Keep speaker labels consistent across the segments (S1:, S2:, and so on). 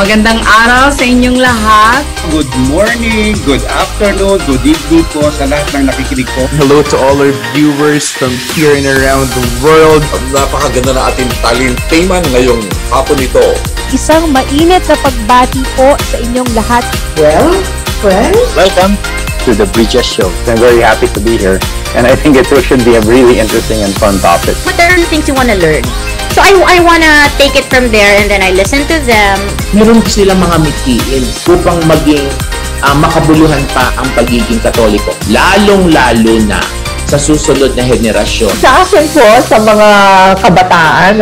S1: Magandang araw sa inyong lahat.
S2: Good morning, good afternoon, good evening po sa lahat ng nakikinig po.
S3: Hello to all our viewers from here and around the world.
S4: Napakaganda na ating talinteman ngayong hapon ito.
S5: Isang mainit na pagbati po sa inyong lahat.
S6: Well, friends,
S7: welcome to the Bridges Show.
S8: I'm very happy to be here, and I think it should be a really interesting and fun topic.
S9: What are the things you want to learn? So I wanna take it from there and then I listen to them.
S10: Meron silang mga mithiin upang maging makabuluhan pa ang pagiging Katoliko. Lalong-lalo na sa susunod na henerasyon.
S6: Sa akin po, sa mga kabataan,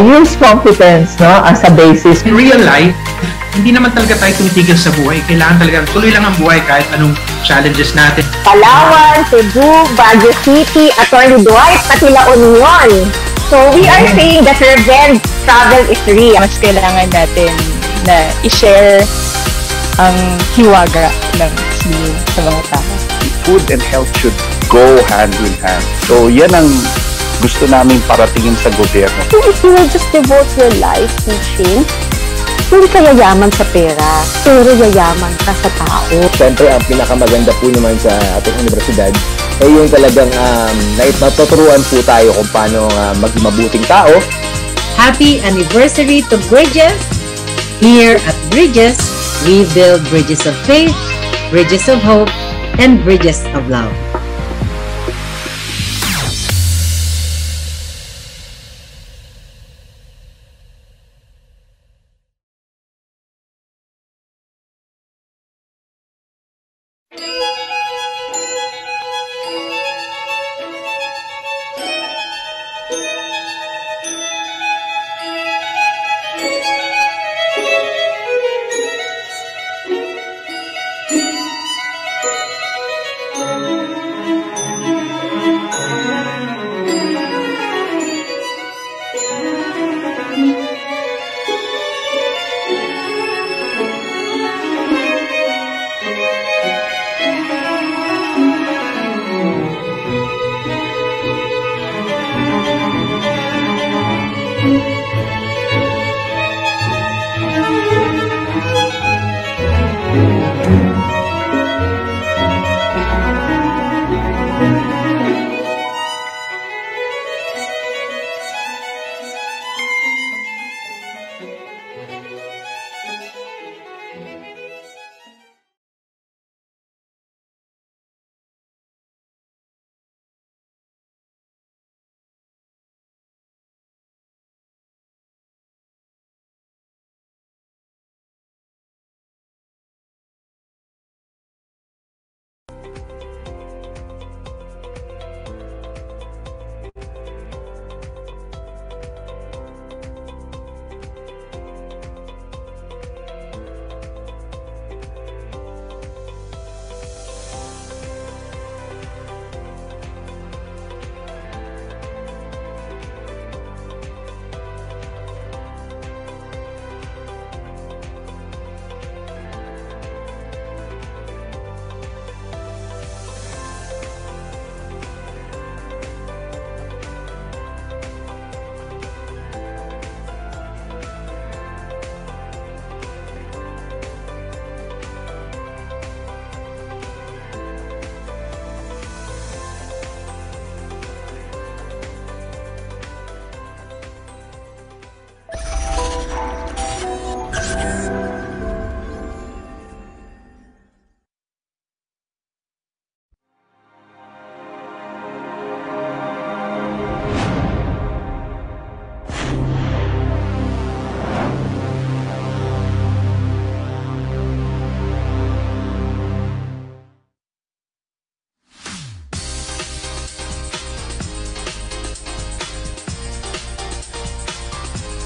S6: use competence as a basis.
S11: In real life, hindi naman talaga tayo tumitigil sa buhay. Kailangan talaga tuloy lang ang buhay kahit anong challenges natin.
S12: Palawan, Cebu, Baguio City, Atty. Dwight, pati La Union. So we are saying that revenge travel is real.
S5: Mas kailangan natin na i-share ang hiwaga ng sining sa mga tao.
S8: Food and health should go hand in hand. So yan ang gusto namin paratingin sa gobyerno.
S12: So if you will just devote your life teaching, hindi ka yayaman sa pera, pero yayaman ka sa tao.
S7: Siyempre, ang pinakamaganda po naman sa ating universidad ay yung talagang natuturuan po tayo kung paano maging mabuting tao.
S1: Happy anniversary to Bridges! Here at Bridges, we build bridges of faith, bridges of hope, and bridges of love.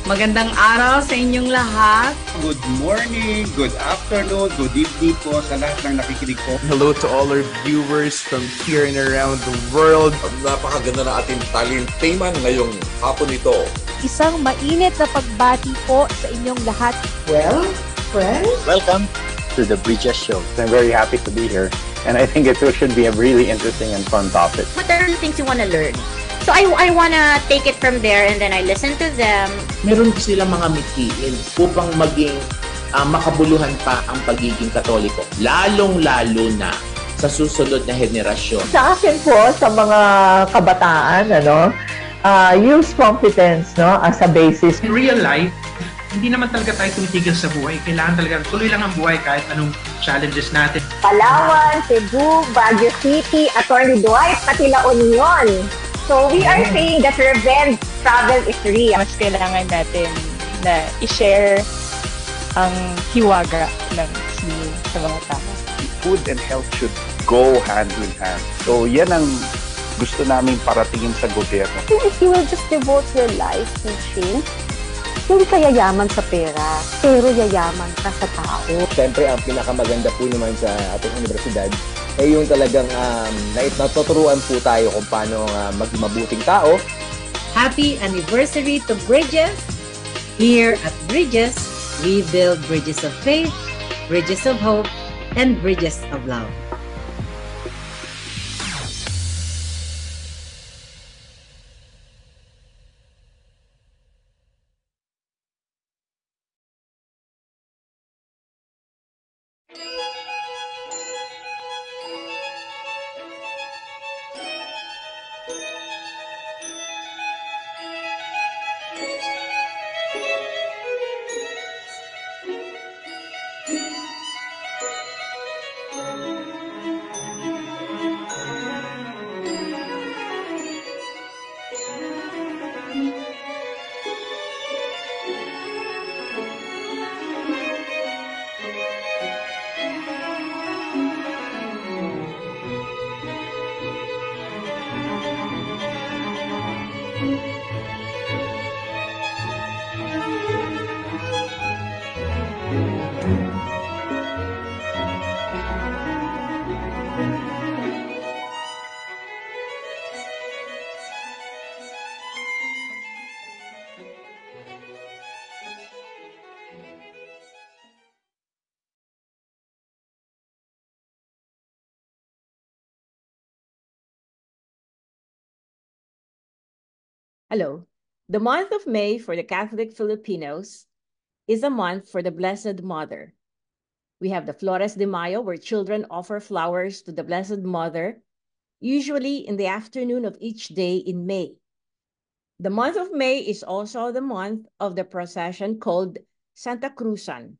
S1: Magandang araw sa inyong lahat.
S2: Good morning, good afternoon, good evening po sa lahat ng nakikinig po.
S3: Hello to all our viewers from here and around the world.
S4: Napakaganda na ating talinteman ngayong hapon ito.
S5: Isang mainit na pagbati po sa inyong lahat.
S6: Well, friends,
S7: welcome to the Bridges Show.
S8: I'm very happy to be here, and I think it should be a really interesting and fun topic.
S9: What are the things you want to learn? So I wanna take it from there and then I listen to them.
S10: Meron silang mga mithiin upang maging makabuluhan pa ang pagiging Katoliko. Lalong-lalo na sa susunod na henerasyon.
S6: Sa akin po, sa mga kabataan, use competence as a basis.
S11: In real life, hindi naman talaga tayo tumitigil sa buhay. Kailangan talaga tuloy lang ang buhay kahit anong challenges natin.
S12: Palawan, Cebu, Baguio City, Attorney Dwight, pati La Union. So we are saying that revenge travel is real.
S5: Mas kailangan natin na i-share ang hiwaga ng sino sa mga tao.
S8: Food and health should go hand in hand. So yan ang gusto namin paratingin sa gobyerno.
S12: If you will just devote your life to change, hindi ka yayaman sa pera, pero yayaman ka sa tao.
S7: Siyempre, ang pinakamaganda po naman sa ating universidad ay yung talagang natuturuan po tayo kung paano maging mabuting tao.
S1: Happy anniversary to Bridges! Here at Bridges, we build bridges of faith, bridges of hope, and bridges of love.
S13: Hello. The month of May for the Catholic Filipinos is a month for the Blessed Mother. We have the Flores de Mayo, where children offer flowers to the Blessed Mother, usually in the afternoon of each day in May. The month of May is also the month of the procession called Santa Cruzan.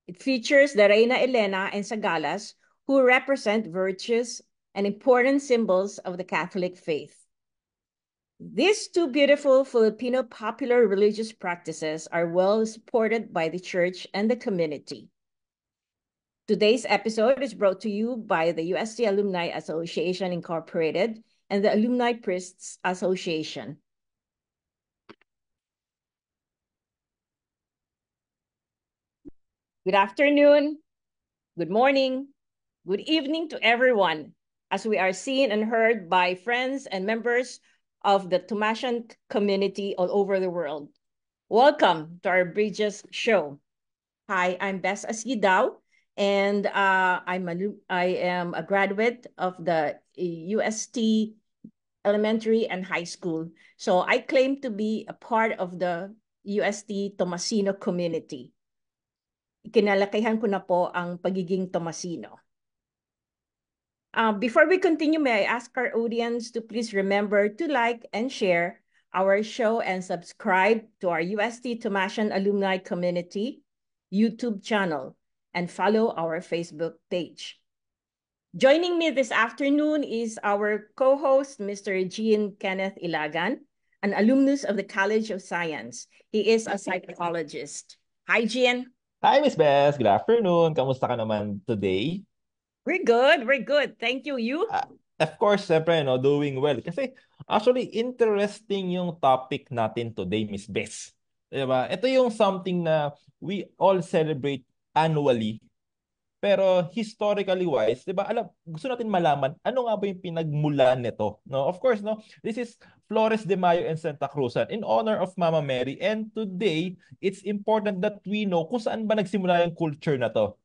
S13: It features the Reina Elena and Sagalas, who represent virtues and important symbols of the Catholic faith. These two beautiful Filipino popular religious practices are well supported by the church and the community. Today's episode is brought to you by the UST Alumni Association Incorporated and the Alumni Priests Association. Good afternoon, good morning, good evening to everyone, as we are seen and heard by friends and members of the Tomasian community all over the world. Welcome to our Bridges show. Hi, I'm Bess Asgidao, and I am a graduate of the UST Elementary and High School. So I claim to be a part of the UST Tomasino community. Ikinalakihan ko na po ang pagiging Tomasino. Before we continue, may I ask our audience to please remember to like and share our show and subscribe to our UST Tomasian Alumni Community YouTube channel and follow our Facebook page. Joining me this afternoon is our co-host, Mr. Jean Kenneth Ilagan, an alumnus of the College of Science. He is a psychologist. Hi, Jean.
S14: Hi, Miss Bess. Good afternoon. Kamusta ka naman today?
S13: We're good. We're good. Thank you. You?
S14: Of course, siyempre, doing well. Kasi actually, interesting yung topic natin today, Miss Bess. Diba? Ito yung something na we all celebrate annually. Pero historically wise, 'di ba? Gusto natin malaman ano nga ba yung pinagmulan nito, no? Of course, no. This is Flores de Mayo and Santa Cruzan in honor of Mama Mary, and today it's important that we know kung saan ba nagsimula yung culture na to.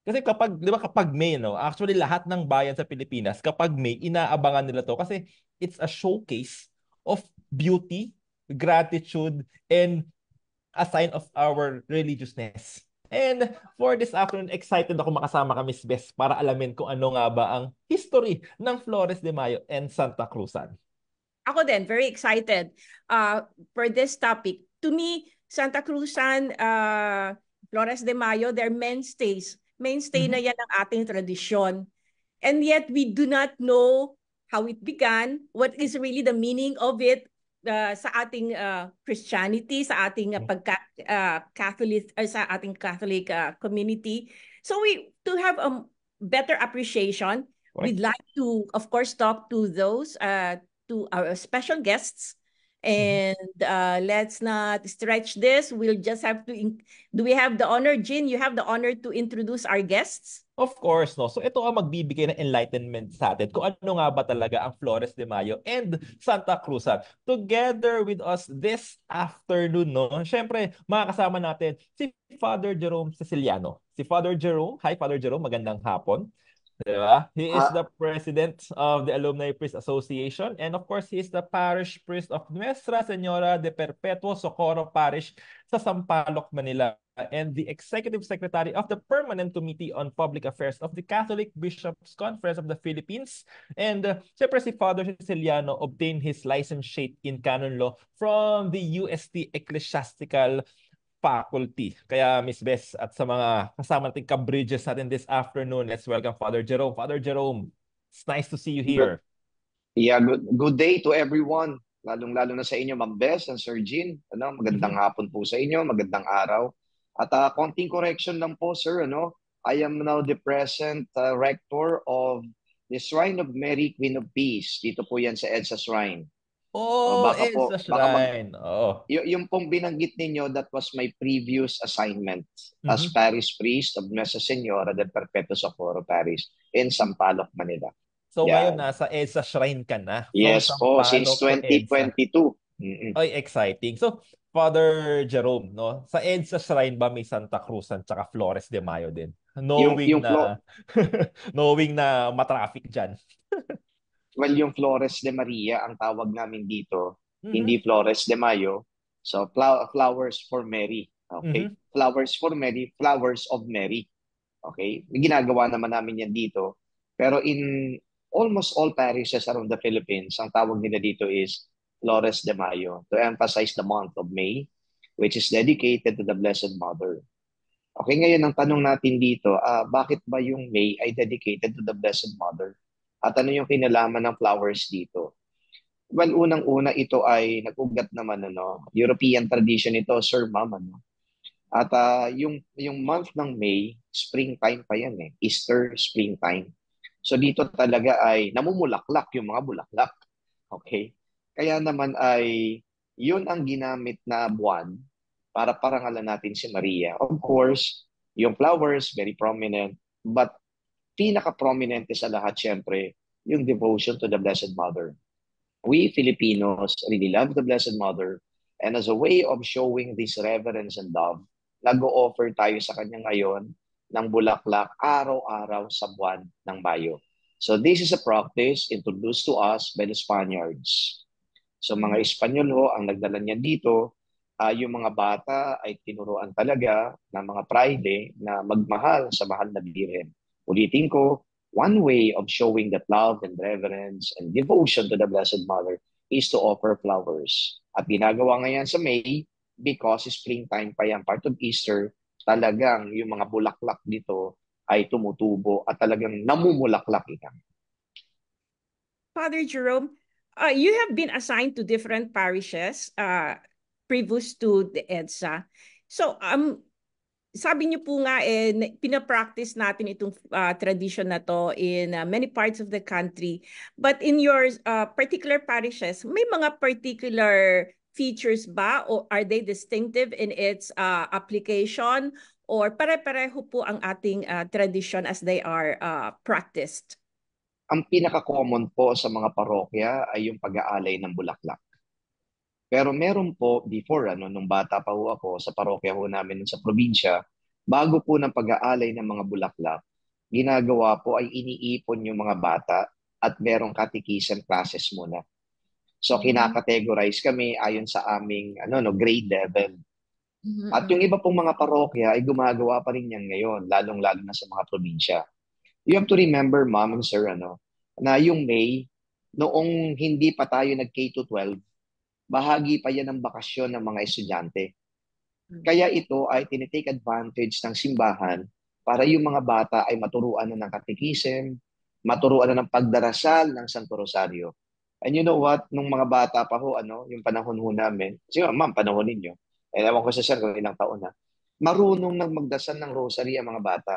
S14: Kasi kapag, 'di ba, kapag May, no, actually lahat ng bayan sa Pilipinas, kapag May, inaabangan nila to kasi it's a showcase of beauty, gratitude, and a sign of our religiousness. And for this afternoon, excited ako makasama ka, Miss Bes, para alamin kung ano nga ba ang history ng Flores de Mayo and Santa Cruzan.
S13: Ako din, very excited for this topic. To me, Santa Cruzan, Flores de Mayo, they're mainstays. Mainstay na yan ang ating tradisyon. And yet, we do not know how it began, what is really the meaning of it sa ating Christianity, sa ating Catholic, sa ating Catholic community. So to have a better appreciation, we'd like to, of course, talk to those, to our special guests. And let's not stretch this. We'll just have to, do we have the honor, Jean? You have the honor to introduce our guests?
S14: Of course, no. So ito ang magbibigay ng enlightenment sa atin kung ano nga ba talaga ang Flores de Mayo and Santa Cruzan. Together with us this afternoon, no. Syempre, makakasama natin si Father Jerome Ceciliano. Si Father Jerome, hi Father Jerome, magandang hapon. Diba? He is the president of the Alumni Priest Association, and of course, he is the parish priest of Nuestra Señora de Perpetuo Socorro Parish sa Sampaloc, Manila, and the executive secretary of the Permanent Committee on Public Affairs of the Catholic Bishops' Conference of the Philippines. And syempre si Father Ceciliano obtained his licentiate in canon law from the UST Ecclesiastical Faculty. Kaya Miss Bes at sa mga kasama nating ka-bridges natin this afternoon, let's welcome Father Jerome. Father Jerome, it's nice to see you here.
S15: Yeah, good day to everyone. Lalong-lalo na sa inyo, Ma'am Bes and Sir Jean. Magandang hapon po sa inyo, magandang araw. At konting correction lang po, sir. I am now the present rector of the Shrine of Mary, Queen of Peace. Dito po yan sa EDSA Shrine.
S14: EDSA Shrine.
S15: Yung pong binanggit ninyo, that was my previous assignment as parish priest of Nuestra Señora de Perpetuo Socorro Parish in Sampaloc, Manila.
S14: So ngayon nasa EDSA Shrine ka na?
S15: Yes po, since 2022.
S14: Ay, exciting. So, Father Jerome, no? Sa EDSA Shrine ba may Santa Cruzan tsaka Flores de Mayo din? Knowing na matraffic dyan.
S15: Well, yung Flores de Maria ang tawag namin dito, hindi Flores de Mayo. So, flowers for Mary. Okay? Flowers for Mary, flowers of Mary. Okay? Ginagawa naman namin yan dito. Pero in almost all parishes around the Philippines, ang tawag nila dito is Flores de Mayo to emphasize the month of May, which is dedicated to the Blessed Mother. Okay, ngayon ang tanong natin dito, bakit ba yung May ay dedicated to the Blessed Mother? At ano yung kinalaman ng flowers dito? Well, unang-una ito ay nag-ugat naman, European tradition ito, Sir Ma'am. At yung month ng May, springtime pa yan Easter, springtime. So dito talaga ay namumulaklak yung mga bulaklak. Okay? Kaya naman ay yun ang ginamit na buwan para parangalan natin si Maria. Of course, yung flowers, very prominent, but pinaka-prominente sa lahat, syempre, yung devotion to the Blessed Mother. We Filipinos really love the Blessed Mother, and as a way of showing this reverence and love, nag-o-offer tayo sa kanya ngayon ng bulaklak araw-araw sa buwan ng Mayo. So this is a practice introduced to us by the Spaniards. So mga Espanyol ang nagdala niya dito, yung mga bata ay tinuruan talaga ng mga praide na magmahal sa mahal na Birhen. Ulitin ko, one way of showing that love and reverence and devotion to the Blessed Mother is to offer flowers. At ginagawa ngayon sa May, because springtime pa yan, part of Easter, talagang yung mga bulaklak dito ay tumutubo at talagang namumulaklak ika.
S13: Father Jerome, you have been assigned to different parishes previous to the EDSA. So, sabi niyo po nga, pinapractice natin itong tradition na to in many parts of the country. But in your particular parishes, may mga particular features ba? O are they distinctive in its application? Or pare-pareho po ang ating tradition as they are practiced?
S15: Ang pinaka-common po sa mga parokya ay yung pag-aalay ng bulaklak. Pero meron po, before, nung bata pa ho ako, sa parokya ho namin sa probinsya, bago po ng pag-aalay ng mga bulaklak, ginagawa po ay iniipon yung mga bata at merong catechism classes muna. So kinakategorize kami ayon sa aming grade level. At yung iba pong mga parokya ay gumagawa pa rin yan ngayon, lalong-lalo na sa mga probinsya. You have to remember, ma'am and sir, na yung May, noong hindi pa tayo nag-K to 12, bahagi pa yan ng bakasyon ng mga estudyante. Kaya ito ay tinitake advantage ng simbahan para yung mga bata ay maturuan na ng katekism, maturuan na ng pagdarasal ng Santo Rosario. And you know what? Nung mga bata pa ho, yung panahon ho namin, sige ma'am, panahon ninyo, ewan ko sa sir kung ilang taon na, marunong nang magdasal ng rosary ang mga bata.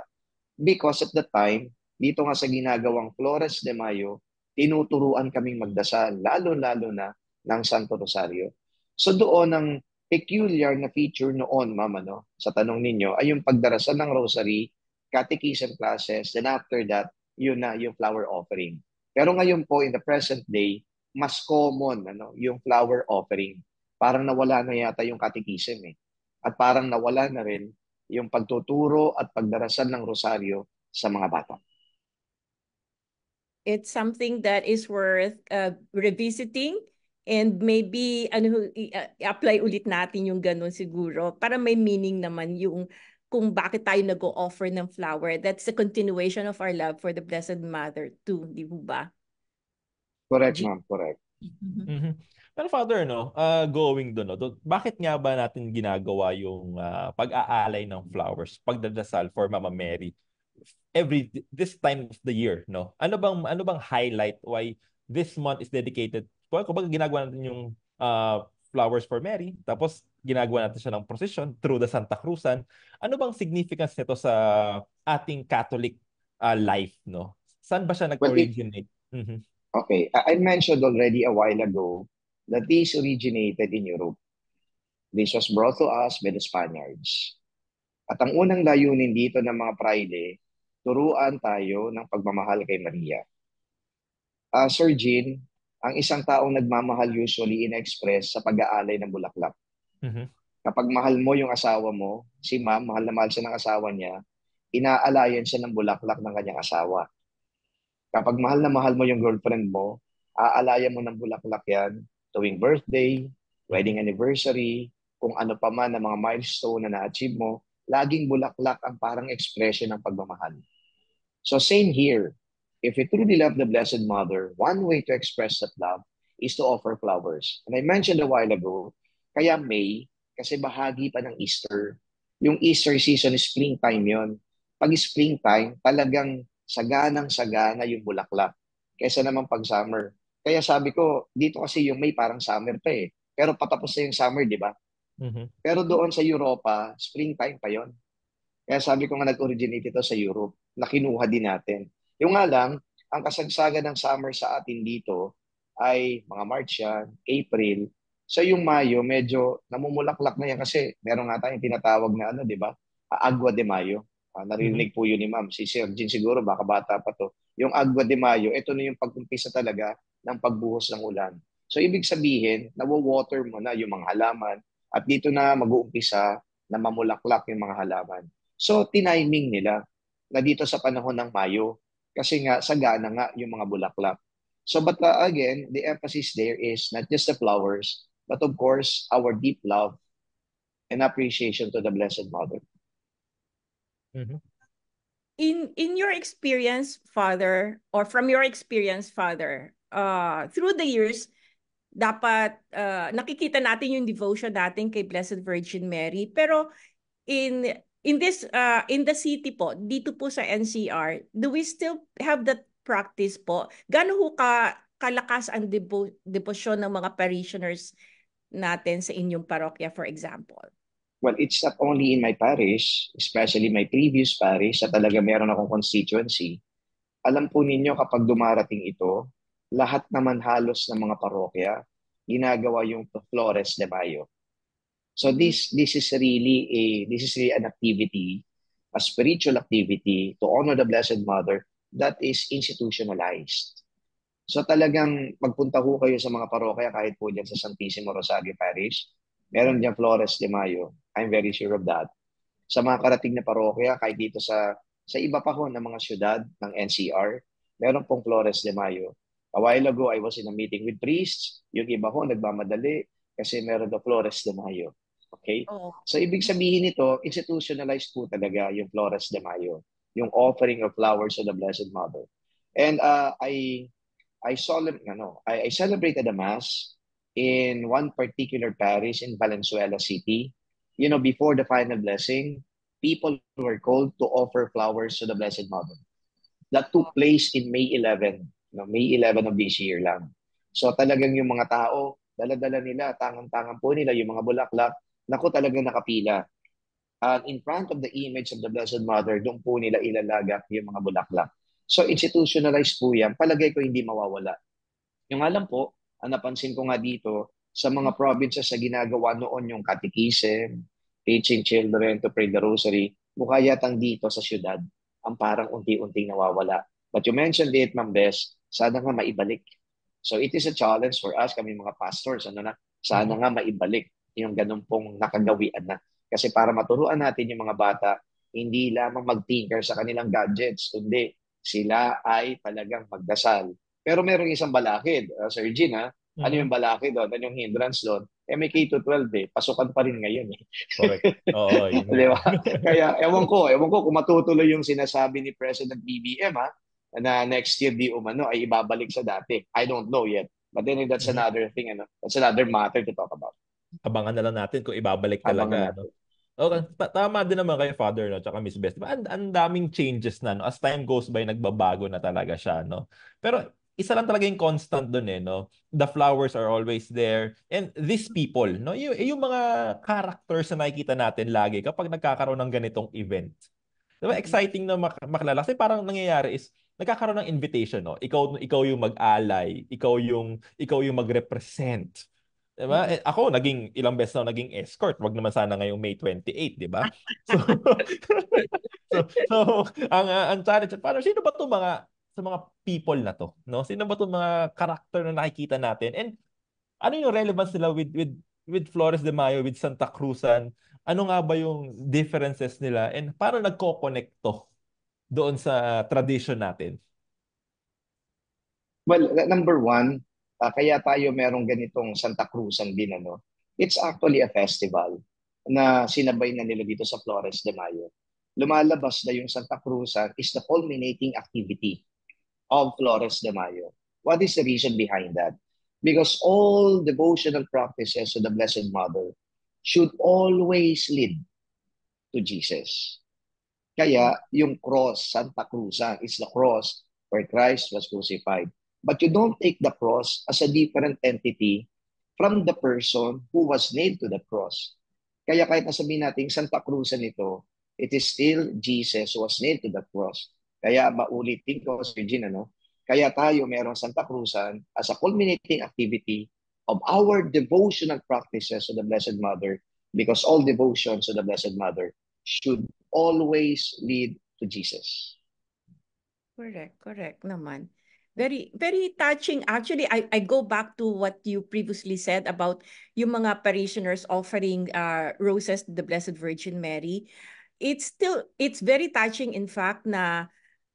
S15: Because at the time, dito nga sa ginagawang Flores de Mayo, tinuturuan kaming magdasal, lalo-lalo na ng Santo Rosario. So doon ang peculiar na feature noon, ma'am, sa tanong ninyo, ay yung pagdarasal ng rosary, catechism classes, then after that, yun na yung flower offering. Pero ngayon po, in the present day, mas common yung flower offering. Parang nawala na yata yung catechism At parang nawala na rin yung pagtuturo at pagdarasal ng rosaryo sa mga bata.
S13: It's something that is worth revisiting and maybe i-apply ulit natin yung ganun siguro para may meaning naman yung kung bakit tayo nag-o-offer ng flower. That's a continuation of our love for the Blessed Mother too, di ba?
S15: Correct, ma'am. Correct.
S14: Pero Father, going doon, bakit nga ba natin ginagawa yung pag-aalay ng flowers, pagdadasal for Mama Mary this time of the year, no? Ano bang highlight why this month is dedicated? Kumbaga ginagawa natin yung flowers for Mary, tapos ginagawa natin siya ng procession through the Santa Cruzan. Ano bang significance nito sa ating Catholic life, no? Saan ba siya nag-originate?
S15: Okay, I mentioned already a while ago that this originated in Europe. This was brought to us by the Spaniards. At ang unang layunin dito ng mga praile, turuan tayo ng pagmamahal kay Maria. Sir Jean, ang isang taong nagmamahal usually in-express sa pag-aalay ng bulaklak. Kapag mahal mo yung asawa mo, si ma'am, mahal na mahal siya ng asawa niya, inaalayan siya ng bulaklak ng kanyang asawa. Kapag mahal na mahal mo yung girlfriend mo, aalayan mo ng bulaklak yan tuwing birthday, wedding anniversary, kung ano pa man ang mga milestone na na-achieve mo, laging bulaklak ang parang expression ng pagmamahal. So same here. If you truly love the Blessed Mother, one way to express that love is to offer flowers. And I mentioned a while ago, kaya May, kasi bahagi pa ng Easter. Yung Easter season, springtime yon. Pag springtime, talagang saganang-sagana yung bulaklak. Kaysa naman pag summer. Kaya sabi ko, dito kasi yung May parang summer pa Pero patapos na yung summer, di ba? Pero doon sa Europa, springtime pa yon. Kaya sabi ko nga nag-originate ito sa Europe, na kinuha din natin. Yung nga lang, ang kasagsagan ng summer sa atin dito ay mga March yan, April. So yung Mayo, medyo namumulaklak na yan kasi meron nga tayong tinatawag na di ba? Agua de Mayo. Narinig po yun ni ma'am. Si Sir Jean siguro, baka bata pa to. Yung Agua de Mayo, ito na yung pag-umpisa talaga ng pagbuhos ng ulan. So ibig sabihin, nawo-water mo na yung mga halaman at dito na mag-uumpisa na mamulaklak yung mga halaman. So tiniming nila na dito sa panahon ng Mayo kasi nga sagana nga yung mga bulaklak. So but again, the emphasis there is not just the flowers, but of course, our deep love and appreciation to the Blessed Mother.
S13: In your experience, Father, or from your experience, Father, through the years, dapat nakikita natin yung devotion natin kay Blessed Virgin Mary. Pero in the city po, dito po sa NCR, do we still have that practice po? Gaano ho kalakas ang devotion ng mga parishioners natin sa inyong parokya, for example?
S15: Well, it's not only in my parish, especially my previous parish, at talaga meron akong constituency. Alam po ninyo kapag dumarating ito, lahat naman halos ng mga parokya, ginagawa yung Flores de Mayo. So this is really an activity, a spiritual activity to honor the Blessed Mother that is institutionalized. So talagang magpunta ho kayo sa mga parokya kahit po dyan sa Santissimo Rosario Parish, meron dyan Flores de Mayo. I'm very sure of that. Sa mga karating na parokya, kahit dito sa iba pa ho ng mga syudad ng NCR, meron pong Flores de Mayo. A while ago, I was in a meeting with priests. Yung iba ko, nagmamadali kasi meron the Flores de Mayo. Okay?
S13: Oh.
S15: So, ibig sabihin nito, institutionalized po talaga yung Flores de Mayo, yung offering of flowers to the Blessed Mother. And I celebrated a mass in one particular parish in Valenzuela City. You know, before the final blessing, people were called to offer flowers to the Blessed Mother. That took place in May 11, May 11 of this year lang. So talagang yung mga tao, dala-dala nila, tangan-tangan po nila yung mga bulaklak, naku talagang nakapila. And in front of the image of the Blessed Mother, doon po nila ilalagak yung mga bulaklak. So institutionalized po yan, palagay ko hindi mawawala. Yung alam po, ang napansin ko nga dito, sa mga provinces sa ginagawa noon yung catechism, teaching children to pray the rosary, mukha yatang dito sa syudad, ang parang unti-unting nawawala. But you mentioned it, Ma'am Bes, sana nga maibalik. So it is a challenge for us, kami mga pastors, sana nga maibalik yung ganun pong nakagawian na. Kasi para maturuan natin yung mga bata, hindi lamang mag-tinker sa kanilang gadgets, kundi sila ay talagang magdasal. Pero merong isang balakid, Sir Gin, ano yung balakid doon? Ano yung hindrance doon? May K-12 pasukan pa rin ngayon
S14: Correct. Oo, yun.
S15: Di ba? Kaya ewan ko kung matutuloy yung sinasabi ni President BBM na next year di umano ay ibabalik sa dati. I don't know yet. But then that's another thing, that's another matter to talk about.
S14: Abangan na lang natin kung ibabalik talaga. Okay, tama din naman kay Father, tsaka Miss Best. Ang daming changes na, as time goes by, nagbabago na talaga siya, Pero isa lang talaga yung constant doon The flowers are always there. And these people, yung mga characters na nakikita natin lagi kapag nagkakaroon ng ganitong event. Diba? Exciting na makilala. Kasi parang nangyayari is, nagkakaroon ng invitation, Ikaw yung mag-alay, ikaw yung mag-represent. Diba? Ako, ilang beses na naging escort. Wag naman sana ngayong May 28, diba? So ang challenge, sino ba 'tong mga people na to, Sino ba 'tong mga character na nakikita natin? And ano yung relevance nila with Flores de Mayo, with Santa Cruzan? Ano nga ba yung differences nila? And paano nagko-connect to doon sa tradition natin?
S15: Well, number one, kaya tayo merong ganitong Santa Cruzan din, It's actually a festival na sinabay na nila dito sa Flores de Mayo. Lumalabas na yung Santa Cruzan is the culminating activity of Flores de Mayo. What is the reason behind that? Because all devotional practices to the Blessed Mother should always lead to Jesus. Kaya yung cross, Santa Cruzan, is the cross where Christ was crucified. But you don't take the cross as a different entity from the person who was nailed to the cross. Kaya kahit nasabihin natin Santa Cruzan ito, it is still Jesus who was nailed to the cross. Kaya maulitin ko, Sir Gin, Kaya tayo merong Santa Cruzan as a culminating activity of our devotional practices to the Blessed Mother, because all devotions to the Blessed Mother should always lead to Jesus.
S13: Correct naman. Very, very touching. Actually, I go back to what you previously said about yung mga parishioners offering roses to the Blessed Virgin Mary. It's very touching, in fact,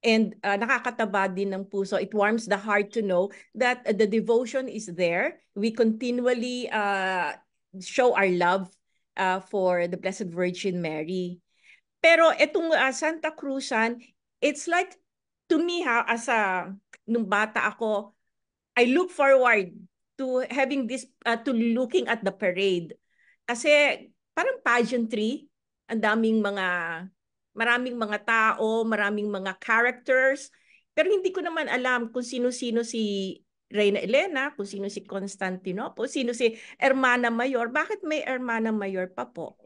S13: and nakakataba din ng puso. It warms the heart to know that the devotion is there. We continually show our love for the Blessed Virgin Mary. Pero itong Santa Cruzan, it's like, to me nung bata ako, I look forward to having this, to looking at the parade. Kasi parang pageantry, maraming mga tao, maraming mga characters, pero hindi ko naman alam kung sino-sino si Reyna Elena, kung sino si Constantinople, sino si Hermana Mayor. Bakit may Hermana Mayor pa po?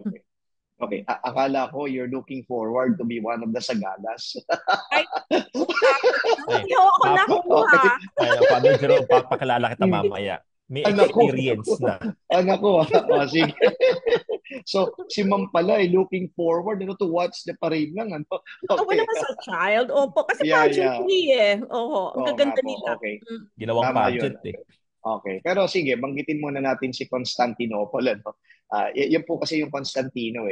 S15: Okay, akala ko you're looking forward to be one of the sagalas.
S13: Hindi ako nakuha.
S14: Father Jerome, pakilala kita mamaya. May experience na.
S15: Anak ko. Sige. So, si Ma'am pala looking forward to watch the parade lang.
S13: Okay. Wala ka sa child. Opo, kasi pageantry ang gaganda nila.
S15: Okay.
S14: Ginawang pageant
S15: Okay. Pero sige, banggitin muna natin si Constantinople. Yan po kasi yung Constantino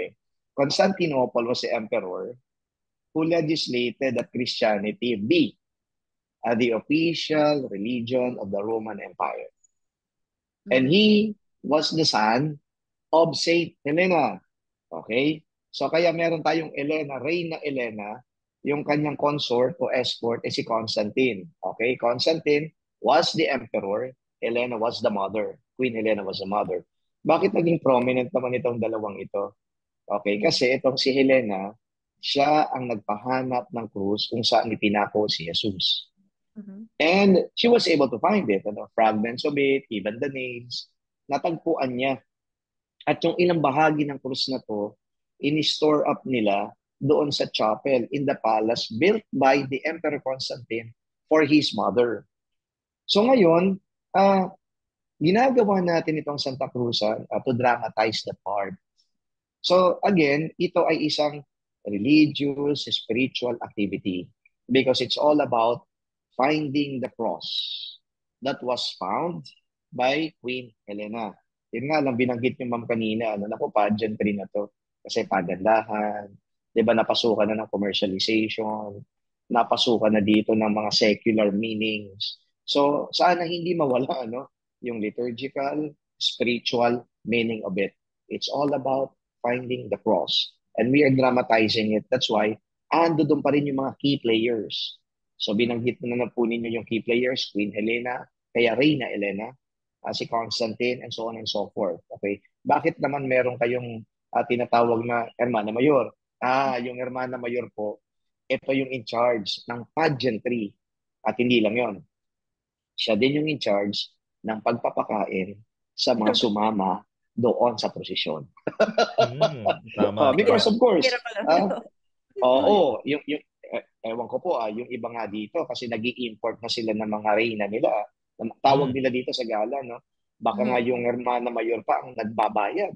S15: Constantinople was the emperor who legislated that Christianity be the official religion of the Roman Empire. And he was the son of Saint Helena. Okay? So kaya meron tayong Elena, Reina Elena, yung kanyang consort o escort ay si Constantine. Okay? Constantine was the emperor, Helena was the mother. Queen Helena was the mother. Bakit naging prominent naman itong dalawang ito? Okay, kasi itong si Helena, siya ang nagpahanap ng krus kung saan itinako si Jesus. And she was able to find it, fragments of it, even the names, natagpuan niya. At yung ilang bahagi ng krus na to, in-store up nila doon sa chapel in the palace built by the Emperor Constantine for his mother. So ngayon, ginagawa natin itong Santa Cruzan to dramatize the part. So again, ito ay isang religious, spiritual activity because it's all about finding the cross that was found by Queen Helena. Yun nga lang, binanggit niyo ma'am kanina, naku, pageantry na to. Kasi pagandahan, di ba napasukan na ng commercialization, napasukan na dito ng mga secular meanings. So, sana hindi mawala yung liturgical, spiritual meaning of it. It's all about finding the cross. And we are dramatizing it. That's why, doon pa rin yung mga key players. So binanggit na po ninyo yung key players, Queen Helena, kaya Reina Elena, si Constantine, and so on and so forth. Okay? Bakit naman meron kayong tinatawag na Hermana Mayor? Yung Hermana Mayor po, ito yung in charge ng pageantry. At hindi lang yon. Siya din yung in charge ng pagpapakain sa mga sumama doon sa prosesyon.
S14: Tama.
S15: Because of course, yung ewan ko po, yung iba nga dito kasi nag-i-import na sila ng mga reyna nila. Tawag nila dito sa gala, no? Baka nga yung Hermana Mayor pa ang nagbabayad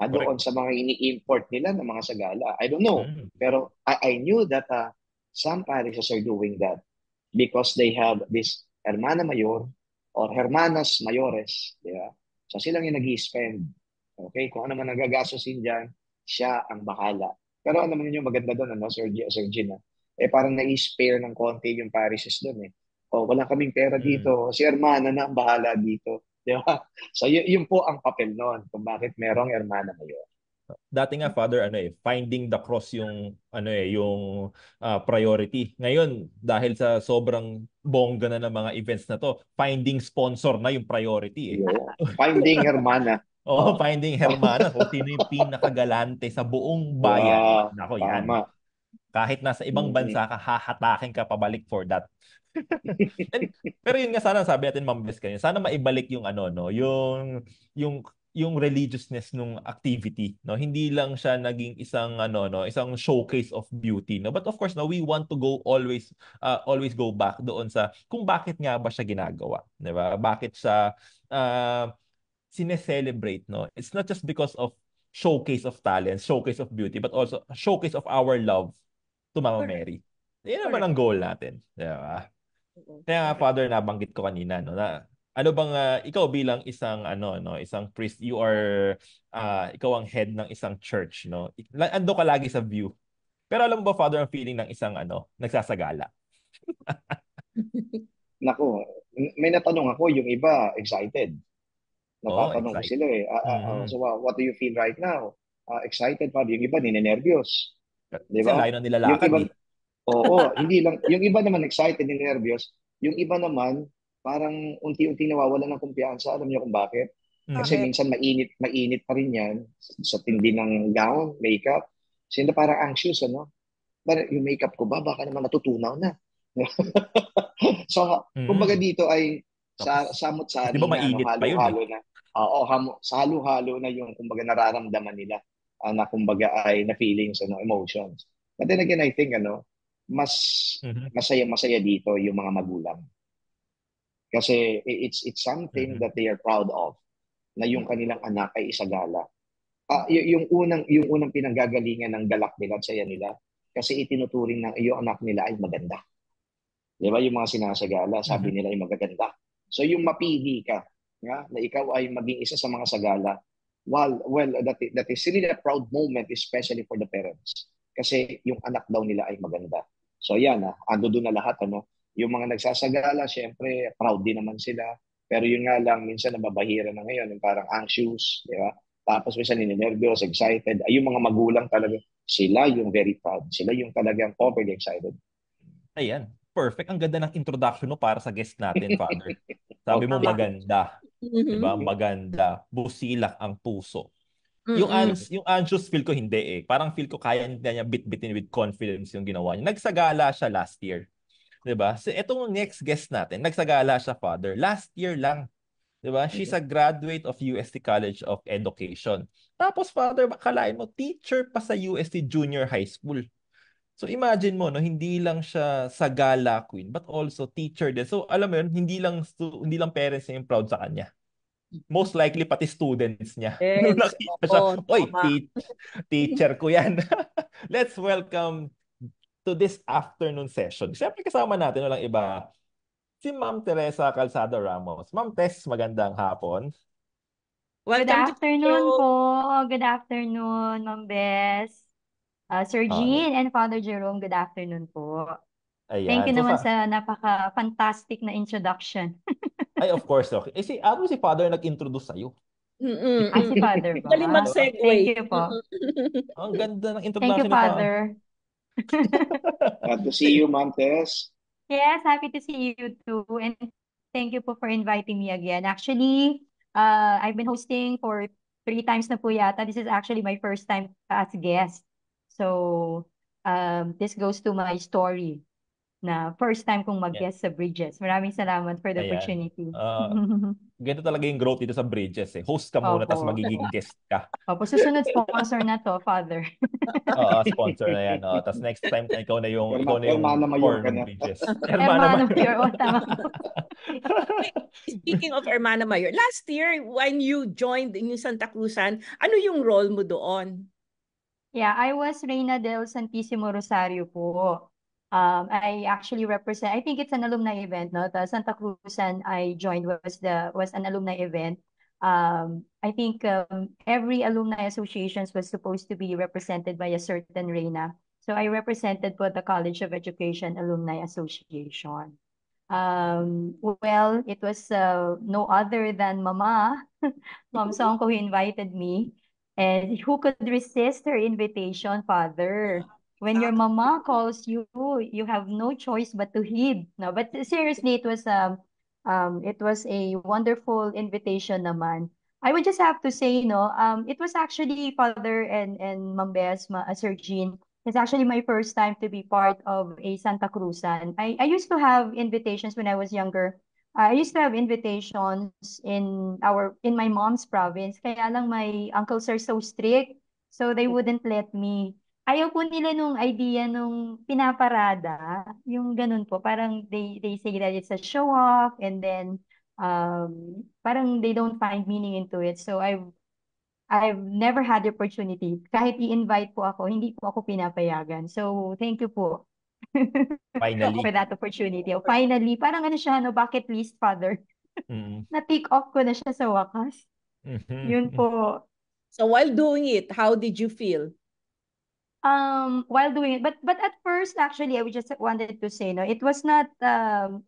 S15: doon sa mga ini-import nila ng mga sagala. I don't know. Pero I knew that some parishes are doing that because they have this Hermana Mayor or Hermanas Mayores. Yeah? So silang yung nag-i-spend. Okay? Kung ano man nagagastusin dyan, siya ang bahala. Pero ano naman yung maganda doon, Sir Gina? Parang na-spare ng konti yung parishes doon eh. Wala kaming pera dito. Si Hermana na ang bahala dito. Di ba? So, yun po ang papel noon kung bakit merong Hermana Mayor.
S14: Dati nga, Father, finding the cross yung, yung priority. Ngayon, dahil sa sobrang bongga na ng mga events na to, finding sponsor na yung priority.
S15: Finding Hermana.
S14: Finding Hermana. Kung sino yung pinakagalante sa buong bayan. Nako, yan. Kahit nasa ibang bansa ka, hahatakin ka pabalik for that. Pero yun nga, sana sabi natin, Ma'am Bess, kanina, sana maibalik yung yung religiousness nung activity, no? Hindi lang siya naging isang isang showcase of beauty, no? But of course, we want to go always go back doon sa kung bakit nga ba siya ginagawa, 'di ba? Bakit siya sineselebrate, no? It's not just because of showcase of talent, showcase of beauty, but also a showcase of our love to Mama Mary. Yan naman ang goal natin, 'di ba? Kaya nga, Father, nabanggit ko kanina, no, na ano bang ikaw bilang isang isang priest, you are ikaw ang head ng isang church, no? Ando ka lagi sa view. Pero alam mo ba, Father, ang feeling ng isang nagsasagala?
S15: Nako, may natanong ako, yung iba excited. Napatanong ko sila eh. So what do you feel right now? Excited pa, yung iba ninenervyos. Di ba?
S14: Kasi layo na nilalakad eh.
S15: Oo, hindi lang. Yung iba naman excited, ninenervyos. Yung iba naman, parang unti-unti nawawala ng kumpiyansa. Alam niyo kung bakit? Kasi minsan mainit pa rin yan sa tindi ng gown, makeup. Sila parang anxious, Parang yung makeup ko ba, baka naman natutunaw na. So, kumbaga dito ay samot-sari
S14: di ba mainit
S15: na, halo-halo na. Halo-halo na yung kumbaga nararamdaman nila na kumbaga ay na feelings, emotions. But then again, I think, mas masaya dito yung mga magulang. Kasi it's something that they are proud of, na yung kanilang anak ay isagala. Yung unang pinanggagalingan ng galak nila at saya nila, kasi itinuturing na yung anak nila ay maganda. Di ba? Yung mga sinasagala, sabi nila ay magaganda. So yung mapili ka, na ikaw ay maging isa sa mga sagala, well, that is really a proud moment, especially for the parents. Kasi yung anak daw nila ay maganda. So yan, ando doon na lahat, Yung mga nagsasagala, syempre, proud din naman sila. Pero yun nga lang, minsan nababahira na ngayon, yung parang anxious, di ba? Tapos minsan ninenervyos, excited. Ay, yung mga magulang talaga, sila yung very proud. Sila yung talagang overly excited.
S14: Ayan. Perfect. Ang ganda ng introduction mo para sa guest natin, Father. Sabi mo
S15: Okay.
S14: maganda. Diba? Maganda. Busilak ang puso. Yung
S13: Mm-mm.
S14: yung anxious feel ko hindi eh. Parang feel ko kaya niya bit-bitin with confidence yung ginawa niya. Nagsagala siya last year. 'Di ba? So etong next guest natin, nagsagala siya, Father. Last year lang. 'Di ba? She's a graduate of UST College of Education. Tapos, Father, bakalain mo, teacher pa sa UST Junior High School. So imagine mo, no, hindi lang siya sa gala queen, but also teacher din. So alam mo yun, hindi lang parents niya yung proud sa kanya. Most likely pati students niya. Nung
S13: Yes,
S14: nakita siya,
S13: oo,
S14: oy,
S13: tama.
S14: teacher ko yan. Let's welcome to this afternoon session. Siyempre kasama natin, walang iba, si Ma'am Teresa Calzado Ramos. Ma'am Tess, magandang hapon.
S16: Good
S13: Welcome to the
S16: afternoon
S13: show.
S16: po. Good afternoon, Ma'am Bess. Sir
S14: Okay.
S16: Jean and Father Jerome, good afternoon po. Thank
S14: Ayan.
S16: you
S14: So
S16: naman sa napaka-fantastic na introduction.
S14: ay of course, okay. Eh si Father nag-introduce sa'yo.
S16: Si Father ba?
S13: Galing mag-segue.
S16: Thank you po.
S14: Ang ganda ng
S16: Thank you,
S14: introduction ni Father.
S16: Father.
S15: Glad to see you, Ma'am Tess.
S16: Yes, happy to see you too. And thank you po for inviting me again. Actually, I've been hosting for 3 times na po yata. This is actually my first time as guest. So, this goes to my story na first time kong mag-guest sa Bridges. Maraming salamat for the
S14: Ayan.
S16: opportunity.
S14: Ganito talaga yung growth dito sa Bridges eh. Host ka muna, tapos
S16: Opo.
S14: magiging guest ka.
S16: Opo, susunod sponsor na to, Father.
S14: Oo, sponsor na yan. Tapos next time, ikaw na yung
S15: Hermana Mayor
S14: core
S15: ka
S14: ng
S15: na.
S14: Bridges.
S16: Hermana Mayor. O, tama po.
S13: Speaking of Hermana Mayor, last year when you joined in Santa Cruzan, ano yung role mo doon?
S16: Yeah, I was Reina del Santissimo Rosario po. I actually represent, I think it's an alumni event, no? The Santa Cruzan I joined was an alumni event. I think every alumni associations was supposed to be represented by a certain Reina. So I represented po the College of Education Alumni Association. Well, it was no other than Mama, Mom Songko, who invited me. And who could resist her invitation, Father? When your mama calls you, you have no choice but to heed. No, but seriously, it was a wonderful invitation naman. I would just have to say, it was actually Father and Ma'am Bes, Sir Jean. It's actually my first time to be part of a Santa Cruzan. I used to have invitations when I was younger. I used to have invitations in my mom's province. Kaya lang my uncles are so strict, so they wouldn't let me. Ayaw po nila nung idea nung pinaparada, yung ganun po. Parang they say that it's a show off, and then parang they don't find meaning into it. So I've never had the opportunity. Kahit i-invite po ako, hindi po ako pinapayagan. So thank you po.
S14: Finally.
S16: For that opportunity. Finally, parang ano siya, bucket list, Father. Na-tick off ko na siya sa wakas. Yun po.
S13: So while doing it, how did you feel?
S16: While doing it, but at first, actually, I just wanted to say, it was not,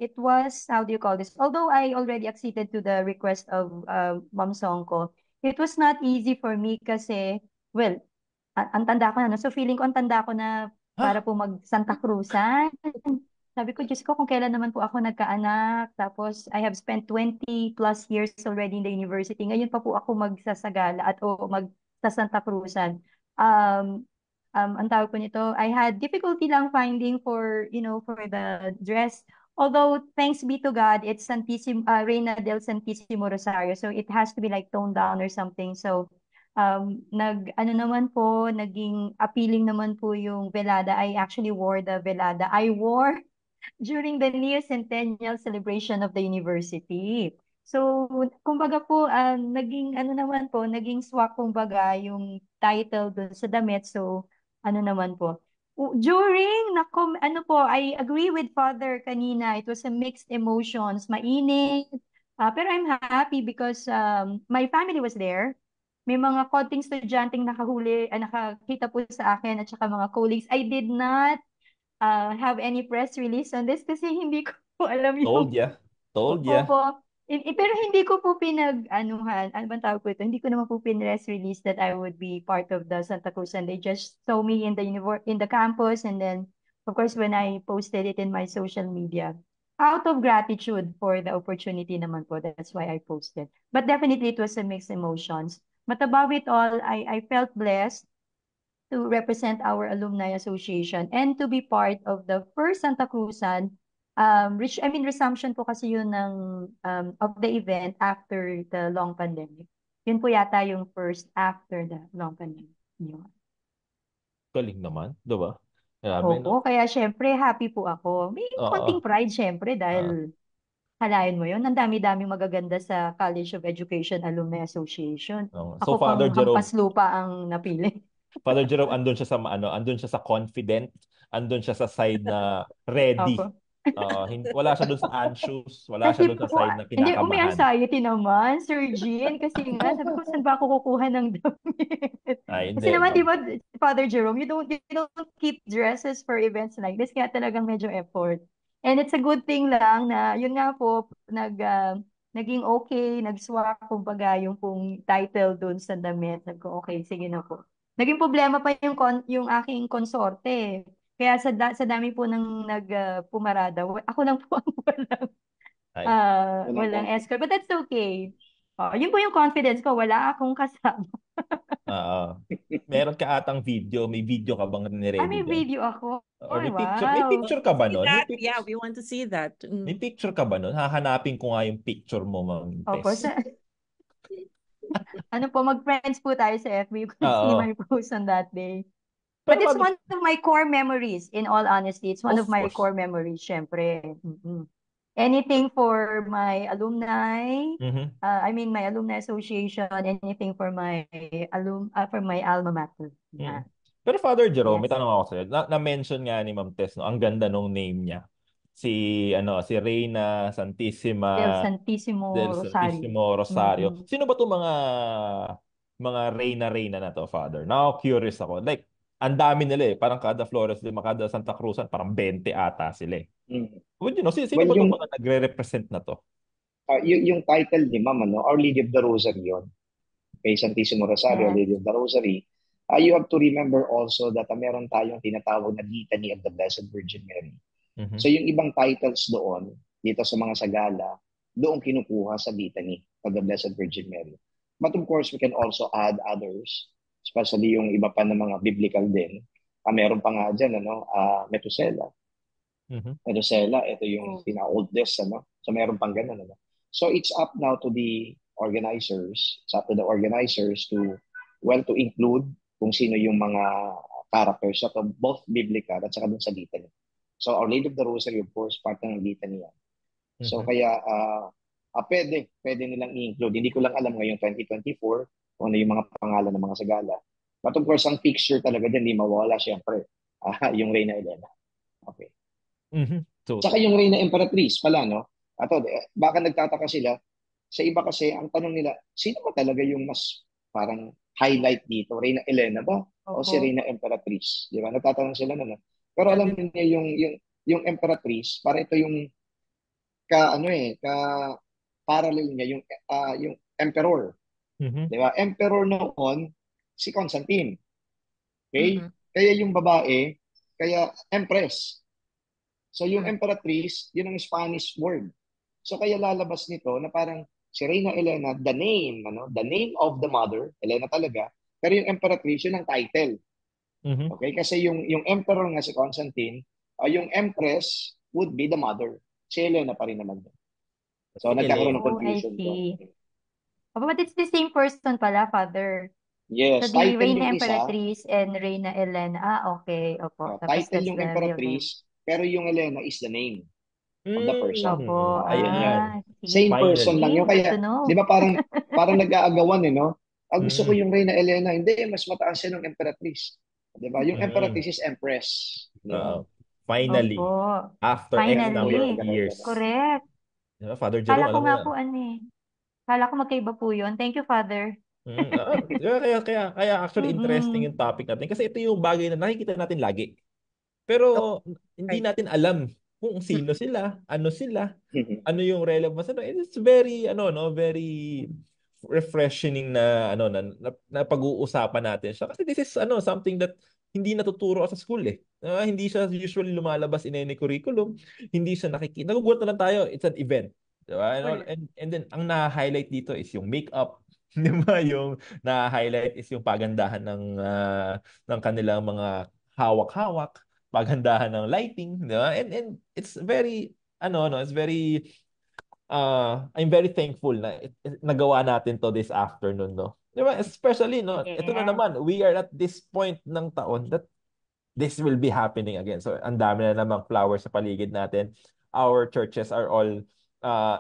S16: it was, how do you call this? Although I already acceded to the request of Ma'am Songko, it was not easy for me kasi, well, ang tanda ko na, so feeling ko ang tanda ko na para po mag-Santa Cruzan. Sabi ko, Diyos ko, kung kailan naman po ako nagkaanak. Tapos, I have spent 20 plus years already in the university. Ngayon pa po ako magsasagala sa Santa Cruzan. Ang tawag po nito, I had difficulty lang finding for the dress. Although, thanks be to God, it's Reina del Santissimo Rosario. So, it has to be like toned down or something. So, naging appealing naman po yung velada. I actually wore the velada. I wore during the near-centennial celebration of the university. So, kumbaga po, naging swak kumbaga yung title dun sa damit. So, I agree with Father kanina. It was a mixed emotions, mainit. Pero I'm happy because my family was there. May mga konting estudyanteng nakakita po sa akin at saka mga colleagues. I did not have any press release on this kasi hindi ko po alam
S14: Told
S16: yung
S14: ya. Told ya.
S16: Opo. Pero hindi ko po pinag-anuhan, ano bang tawag po ito? Hindi ko naman po pinress release that I would be part of the Santa Cruz, and they just saw me in the campus, and then of course when I posted it in my social media, out of gratitude for the opportunity naman po, that's why I posted. But definitely it was a mixed emotions. But above it all, I felt blessed to represent our alumni association and to be part of the first Santa Cruzan resumption po kasi yun ng of the event after the long pandemic. Yun po yata yung first after the long pandemic. Yun.
S14: Galing naman, 'di ba? Grabe, no?
S16: Opo, kaya syempre happy po ako. May
S14: Oo.
S16: konting pride syempre dahil halayan mo yun. Ang dami-dami magaganda sa College of Education Alumni Association.
S14: Oo.
S16: Ako
S14: So, Father
S16: pang
S14: Jerome,
S16: hampas lupa ang napili.
S14: Father Jerome, andun siya sa andun siya sa confident, andun siya sa side na ready.
S16: Opo.
S14: Wala siya doon sa anxious, wala siya
S16: Kasi
S14: doon sa
S16: po,
S14: side na
S16: hindi, may
S14: kinakabahan.
S16: anxiety naman, Sir Jean. Kasi nga, sabi ko, saan ba ako kukuha ng damit?
S14: Ay,
S16: Kasi
S14: hindi.
S16: naman, di ba, Father Jerome, you don't keep dresses for events like this. Kaya talagang medyo effort. And it's a good thing lang na, yun nga po, naging okay, nag-swak, kumbaga, yung pong title doon sa damit. Sabi ko, okay, sige na po. Naging problema pa yung aking konsorte. Kaya sa dami po ng pumarada, ako lang po ang walang escort. But that's okay. Yun po yung confidence ko. Wala akong kasama.
S14: Meron ka atang video. May video ka bang niready
S16: may
S14: dyan?
S16: video ako.
S14: Or may picture ka ba nun?
S17: Yeah, we want to see that.
S14: May picture ka ba nun? Hahanapin ko nga yung picture mo, Ma'am
S16: Opo,
S14: Tess.
S16: mag-friends po tayo sa FB. You can see my post on that day. But it's one of my core memories, in all honesty. It's one of my core memories, syempre. Anything for my alumni, my alumni association, anything for my alma mater. Yeah.
S14: Pero Father Jerome, may tanong ako sa'yo. Na-mention nga ni Ma'am Tess, no, ang ganda nung name niya. Si Reyna Santissima
S16: Del Santissimo
S14: Rosario. Sino ba 'tong mga Reyna na to, Father? Now curious ako. Like, ang dami nila eh. Parang kada Flores, kada Santa Cruzan, parang 20 ata sila eh. Would you know, sino ba itong mga nagre-represent na to?
S15: Yung title ni Ma'am, Our Lady of the Rosary yun. Kay Santissimo Rosario, Our Lady of the Rosary. You have to remember also that meron tayong tinatawag na Litany of the Blessed Virgin Mary. So yung ibang titles doon, dito sa mga sagala, doon kinukuha sa Litany of the Blessed Virgin Mary. But of course, we can also add others, especially yung iba pa ng mga biblical din. Meron pa nga dyan, Methuselah. Methuselah, ito yung pina-oldest, So meron pang ganun, So it's up now to the organizers, to include kung sino yung mga characters, both biblical at saka dun sa Litany. So Our Lady of the Rosary, of course, part ng Litany yan. So kaya, pwede nilang i-include. Hindi ko lang alam ngayong 2024 kung ano yung mga pangalan ng mga sagala. But of course, ang picture talaga dyan, hindi mawala syempre. Yung Reyna Elena. Okay. Saka yung Reyna Emperatriz pala, baka nagtataka sila. Sa iba kasi, ang tanong nila, sino ba talaga yung mas parang highlight dito? Reyna Elena ba? O si Reyna Emperatriz? Di ba? Nagtatanong sila na. Pero alam niyo yung Emperatriz, para ito yung parallel niya, yung Emperor. Di ba? Emperor noon, si Constantine. Okay? Kaya yung babae, kaya Empress. So yung Emperatriz, yun ang Spanish word. So kaya lalabas nito na parang si Reyna Elena, the name of the mother, Elena talaga, pero yung Emperatriz, yun ang title. Okay? Kasi yung Emperor nga si Constantine, yung Empress would be the mother. Si Elena pa rin naman. So nagkakaroon ng confusion.
S16: But it's the same person pala, Father.
S15: Yes.
S16: So the Reyna Emperatriz and Reyna Elena. Okay. Opo.
S15: Title yung Emperatriz, pero yung Elena is the name of the person.
S16: Opo.
S15: Ayun yan. Same person lang yun. Kaya, di ba parang nag-aagawan gusto ko yung Reyna Elena. Hindi, mas mataas siya ng Emperatriz. Di ba? Yung Emperatriz is Empress.
S14: Finally. After X number of years.
S16: Correct.
S14: Diba, Father Jerome,
S16: Kala ko nga po Kala ko magkaiba po yun. Thank you, Father.
S14: Kaya actually interesting yung topic natin kasi ito yung bagay na nakikita natin lagi. Pero hindi natin alam kung sino sila, ano yung relevance. It's very, very refreshing na, na pag-uusapan natin siya. Kasi this is, something that hindi natuturo sa school eh. Hindi siya usually lumalabas in any curriculum. Hindi siya nakikita. Nagugulat na lang tayo, it's an event. Diba? And then, ang na-highlight dito is yung makeup. Di ba? Yung na-highlight is yung pagandahan ng kanilang mga hawak-hawak, pagandahan ng lighting, di ba? And it's very, it's very, I'm very thankful na nagawa natin to this afternoon, no? Di ba? Especially, no? Ito na naman, we are at this point ng taon that this will be happening again. So, ang dami na namang flowers sa paligid natin. Our churches are all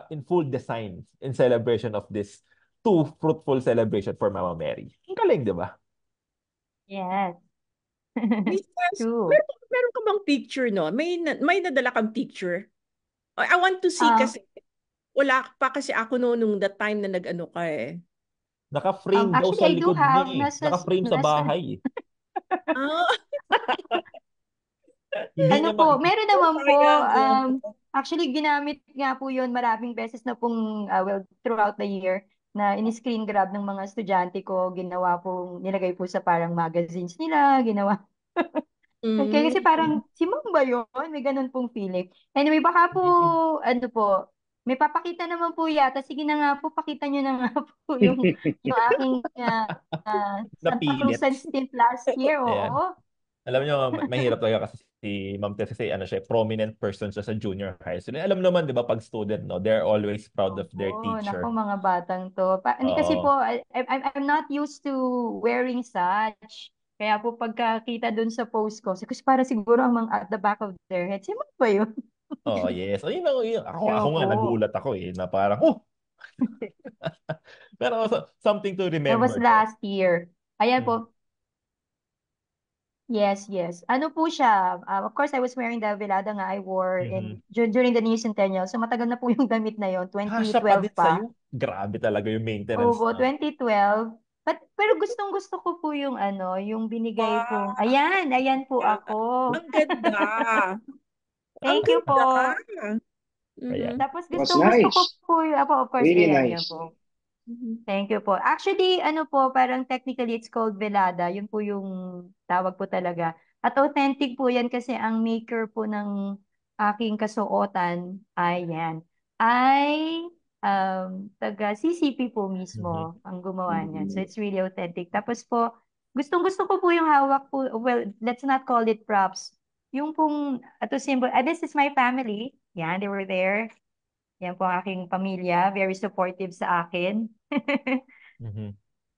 S14: in full design in celebration of this too fruitful celebration for Mama Mary. Ang galing, di ba?
S16: Yes.
S13: True. Meron ka bang picture, no? May nadala kang picture? I want to see kasi wala pa kasi ako nung the time na nag-ano ka eh.
S14: Naka-frame daw sa likod niya eh. Naka-frame sa bahay eh.
S16: Meron naman po, actually ginamit nga po yun maraming beses na pong, throughout the year, na in-screen grab ng mga estudyante ko, nilagay po sa parang magazines nila, ginawa. Kasi parang, si Ma'am ba yun? May ganun pong feeling. Anyway, baka po, may papakita naman po yata. Sige na nga po, pakita nyo na nga po yung aking Santa Cruzan stint last year. Oo.
S14: Alam nyo, mahirap talaga kasi si Ma'am Tess kasi siya, prominent person siya sa junior high school. Alam naman, di ba, pag student, no, they're always proud of their teacher.
S16: Naku, mga batang to. Kasi po, I'm not used to wearing such. Kaya po pagkakita dun sa post ko, kasi para siguro at the back of their head, si Ma'am ba yun?
S14: Oh, yes. Yun, ako nga, nagulat ako eh, na parang, pero something to remember.
S16: That was last year. Ayan po. Yes. Ano po siya? Of course, I was wearing the velada nga I wore during the New Centennial. So matagal na po yung damit na yon, 2012 pa.
S14: Grabe talaga yung maintenance.
S16: Oo, 2012. Pero gustong-gusto ko po yung yung binigay po. Ayan po ako.
S13: Ang ganda.
S16: Thank you po. Tapos gustong-gusto ko po yung, of course,
S15: really
S16: nice.
S15: nice.
S16: Po. Thank you po. Actually, parang technically it's called velada. Yun po yung tawag po talaga. At authentic po yan kasi ang maker po ng aking kasuotan ay taga CCP po mismo ang gumawa niyan. So it's really authentic. Tapos po, gustong-gusto ko po yung hawak po. Well, let's not call it props. Yung pong, symbol, this is my family. Yan, they were there. Yan po ang aking pamilya, very supportive sa akin.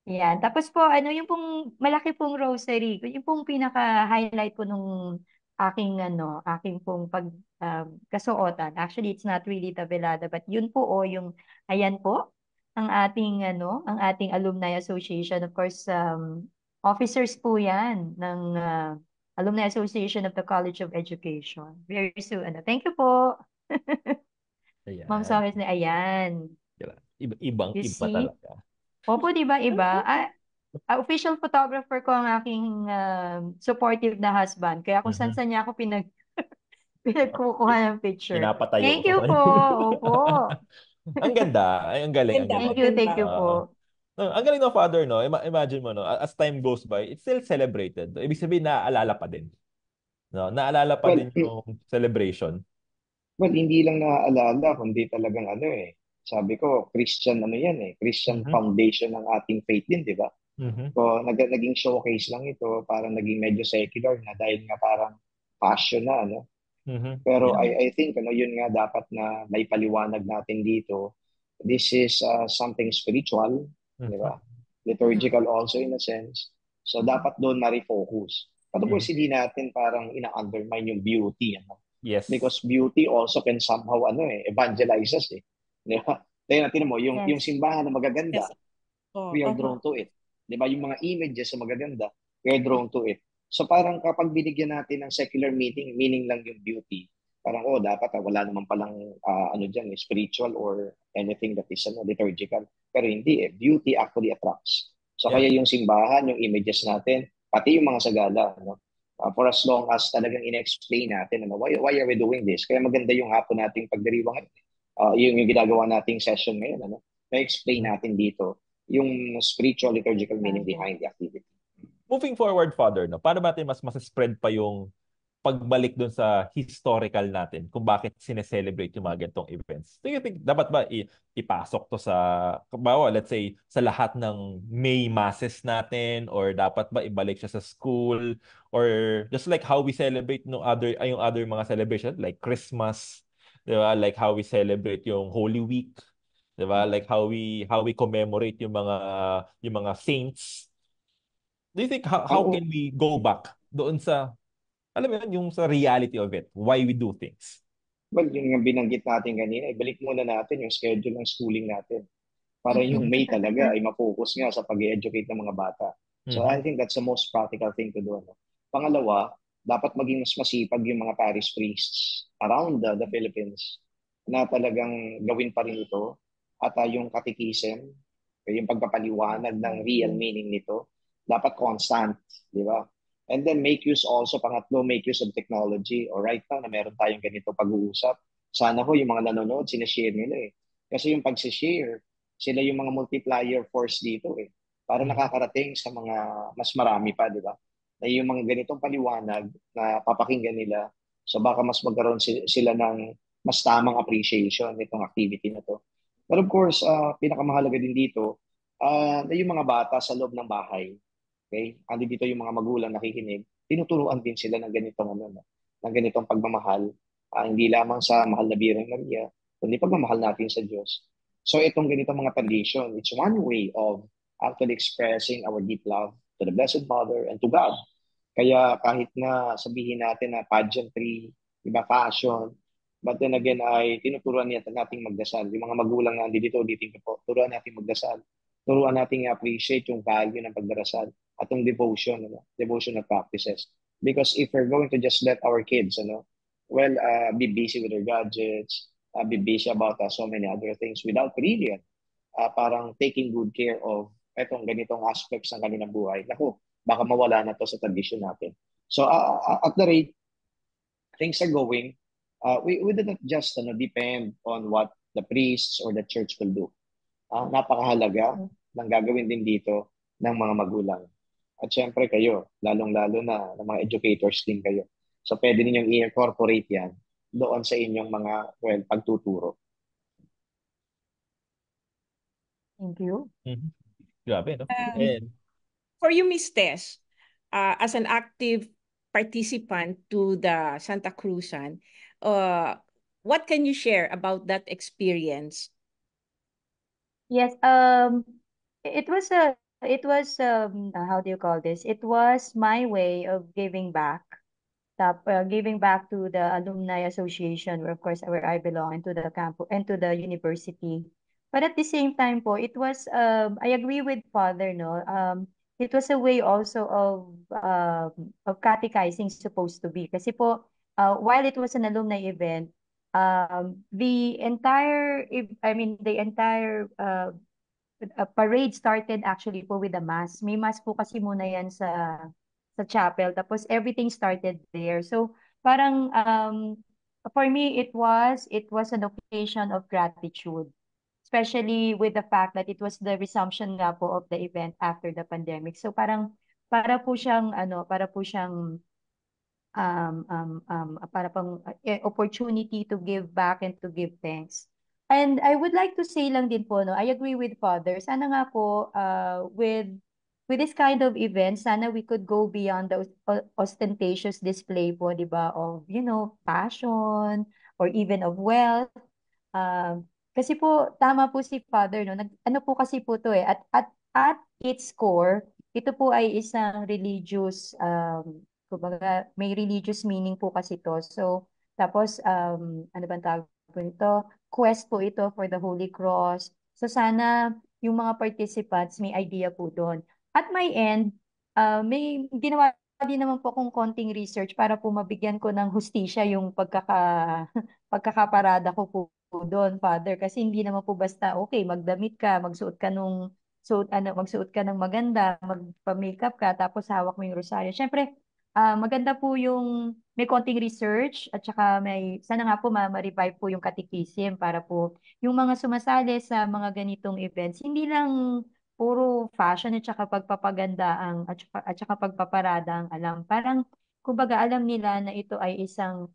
S16: Yan. Tapos po, yung pong malaki pong rosary, yung pong pinaka-highlight po nung aking pong kasuotan. Actually, it's not really the velada, but yun po ayan po, ang ating Alumni Association. Of course, officers po yan ng Alumni Association of the College of Education. Very soon. Thank you po.
S14: Ayan.
S16: Ma'am Somes na ayan.
S14: Ibang iba talaga.
S16: Opo, di ba iba? Official photographer ko ang aking supportive na husband. Kaya kung saan niya ako pinagkukuha ng picture.
S14: Pinapatayo.
S16: Thank you po. Opo.
S14: Ang ganda. Ay, ang galing.
S16: Thank you po.
S14: Ang galing ng Father, no? Imagine mo, no? As time goes by, it's still celebrated. Ibig sabihin, naaalala pa din. No? Naaalala pa din yung celebration.
S15: Well, hindi lang naaalala, kundi talagang sabi ko, Christian Christian foundation ng ating faith din, di ba? So, naging showcase lang ito, parang naging medyo secular na dahil nga parang passion na, Pero I think, yun nga dapat na may paliwanag natin dito. This is something spiritual, di ba? Liturgical also in a sense. So, dapat doon ma-refocus. But of course, hindi natin parang ina-undermine yung beauty,
S14: Yes.
S15: Because beauty also can somehow evangelize us. Di ba? Tingnan mo, yung simbahan na magaganda, we are drawn to it. Di ba? Yung mga images na magaganda, we are drawn to it. So parang kapag binigyan natin ng secular meaning lang yung beauty, parang dapat wala naman palang spiritual or anything that is liturgical. Pero hindi beauty actually attracts. So kaya yung simbahan, yung images natin, pati yung mga sagala, for as long as talagang in-explain natin, ano, why are we doing this? Kaya maganda yung hapon nating pagdiriwang, yung ginagawa nating session ngayon, ano, na-explain natin dito yung spiritual liturgical meaning behind the activity.
S14: Moving forward, Father, no, paano natin mas spread pa yung pagbalik dun sa historical natin kung bakit sineselebrate yung mga ganitong events? Do you think dapat ba ipasok to sa, bawa, let's say, sa lahat ng May masses natin, or dapat ba ibalik siya sa school, or just like how we celebrate no other yung other mga celebration like Christmas, 'di ba? Like how we celebrate yung Holy Week, 'di ba? Like how we commemorate yung mga saints. Do you think how can we go back doon sa, alam mo yun, yung sa reality of it, why we do things?
S15: Well, yung binanggit natin kanina, ibalik muna natin yung schedule ng schooling natin para yung May talaga ay ma-focus nga sa pag-educate ng mga bata. So I think that's the most practical thing to do. No? Pangalawa, dapat maging mas masipag yung mga parish priests around the Philippines na talagang gawin pa rin ito, at yung catechism, yung pagpapaliwanag ng real meaning nito, dapat constant, di ba? And then make use also, pangatlo, make use of technology. O right now na meron tayong ganito pag-uusap, sana ho yung mga nanonood, sinashare nila eh. Kasi yung pag-share, sila yung mga multiplier force dito eh. Para nakakarating sa mga mas marami pa, di ba? Na yung mga ganitong paliwanag na papakinggan nila, so baka mas magkaroon sila ng mas tamang appreciation nitong activity na to. But of course, pinakamahalaga din dito, na yung mga bata sa loob ng bahay, okay? Andi dito yung mga magulang nakikinig, tinuturuan din sila ng ganitong ng ganitong pagmamahal, hindi lamang sa mahal na Birheng Maria, kundi pagmamahal natin sa Diyos. So itong ganitong mga tradition, it's one way of actually expressing our deep love to the Blessed Mother and to God. Kaya kahit na sabihin natin na pageantry, iba fashion, but then again ay tinuturuan natin magdasal. Yung mga magulang na dito po, turuan natin magdasal. Turuan natin i-appreciate yung value ng pagdarasal at yung devotional practices. Because if we're going to just let our kids, be busy with their gadgets, be busy about so many other things without really parang taking good care of etong ganitong aspects ng kanilang buhay. Naku, baka mawala na to sa tradition natin. So at the rate things are going, we did not just depend on what the priests or the church will do. Napakahalaga ng gagawin din dito ng mga magulang. At syempre kayo, lalong-lalo na ng mga educators din kayo. So pwede ninyong i-incorporate yan doon sa inyong mga pagtuturo.
S16: Thank you.
S14: Grabe, no?
S13: For you, Miss Tess, as an active participant to the Santa Cruzan, what can you share about that experience?
S16: Yes, it was how do you call this? It was my way of giving back. Giving back to the alumni association, where of course where I belong, and to the campus and to the university. But at the same time po, it was I agree with Father, no. It was a way also of catechizing supposed to be. Kasi po, while it was an alumni event, the entire parade started actually po with a mass. May mass po kasi muna yan sa chapel, tapos everything started there. So parang for me it was an occasion of gratitude, especially with the fact that it was the resumption nga po of the event after the pandemic. So parang para po siyang opportunity to give back and to give thanks. And I would like to say lang din po, no, I agree with Father. Sana nga po, with this kind of event, sana we could go beyond the ostentatious display po, di ba, of, passion, or even of wealth. Kasi po, tama po si Father, no, ano po kasi po to at its core, ito po ay isang religious, kumbaga, may religious meaning po kasi to. So, tapos, ano bang tawag po ito? Quest po ito for the Holy Cross. So, sana yung mga participants may idea po doon. At my end, may ginawa din naman po akong konting research para po mabigyan ko ng hustisya yung pagkakaparada ko po doon, Father. Kasi hindi naman po basta, okay, magdamit ka, magsuot ka magsuot ka ng maganda, magpa-makeup ka, tapos hawak mo yung rosaryo. Siyempre, maganda po yung may konting research at saka sana nga po ma-revive po yung catechism para po yung mga sumasali sa mga ganitong events, hindi lang puro fashion at saka pagpapaganda at saka pagpaparada ang alam. Parang, kumbaga, alam nila na ito ay isang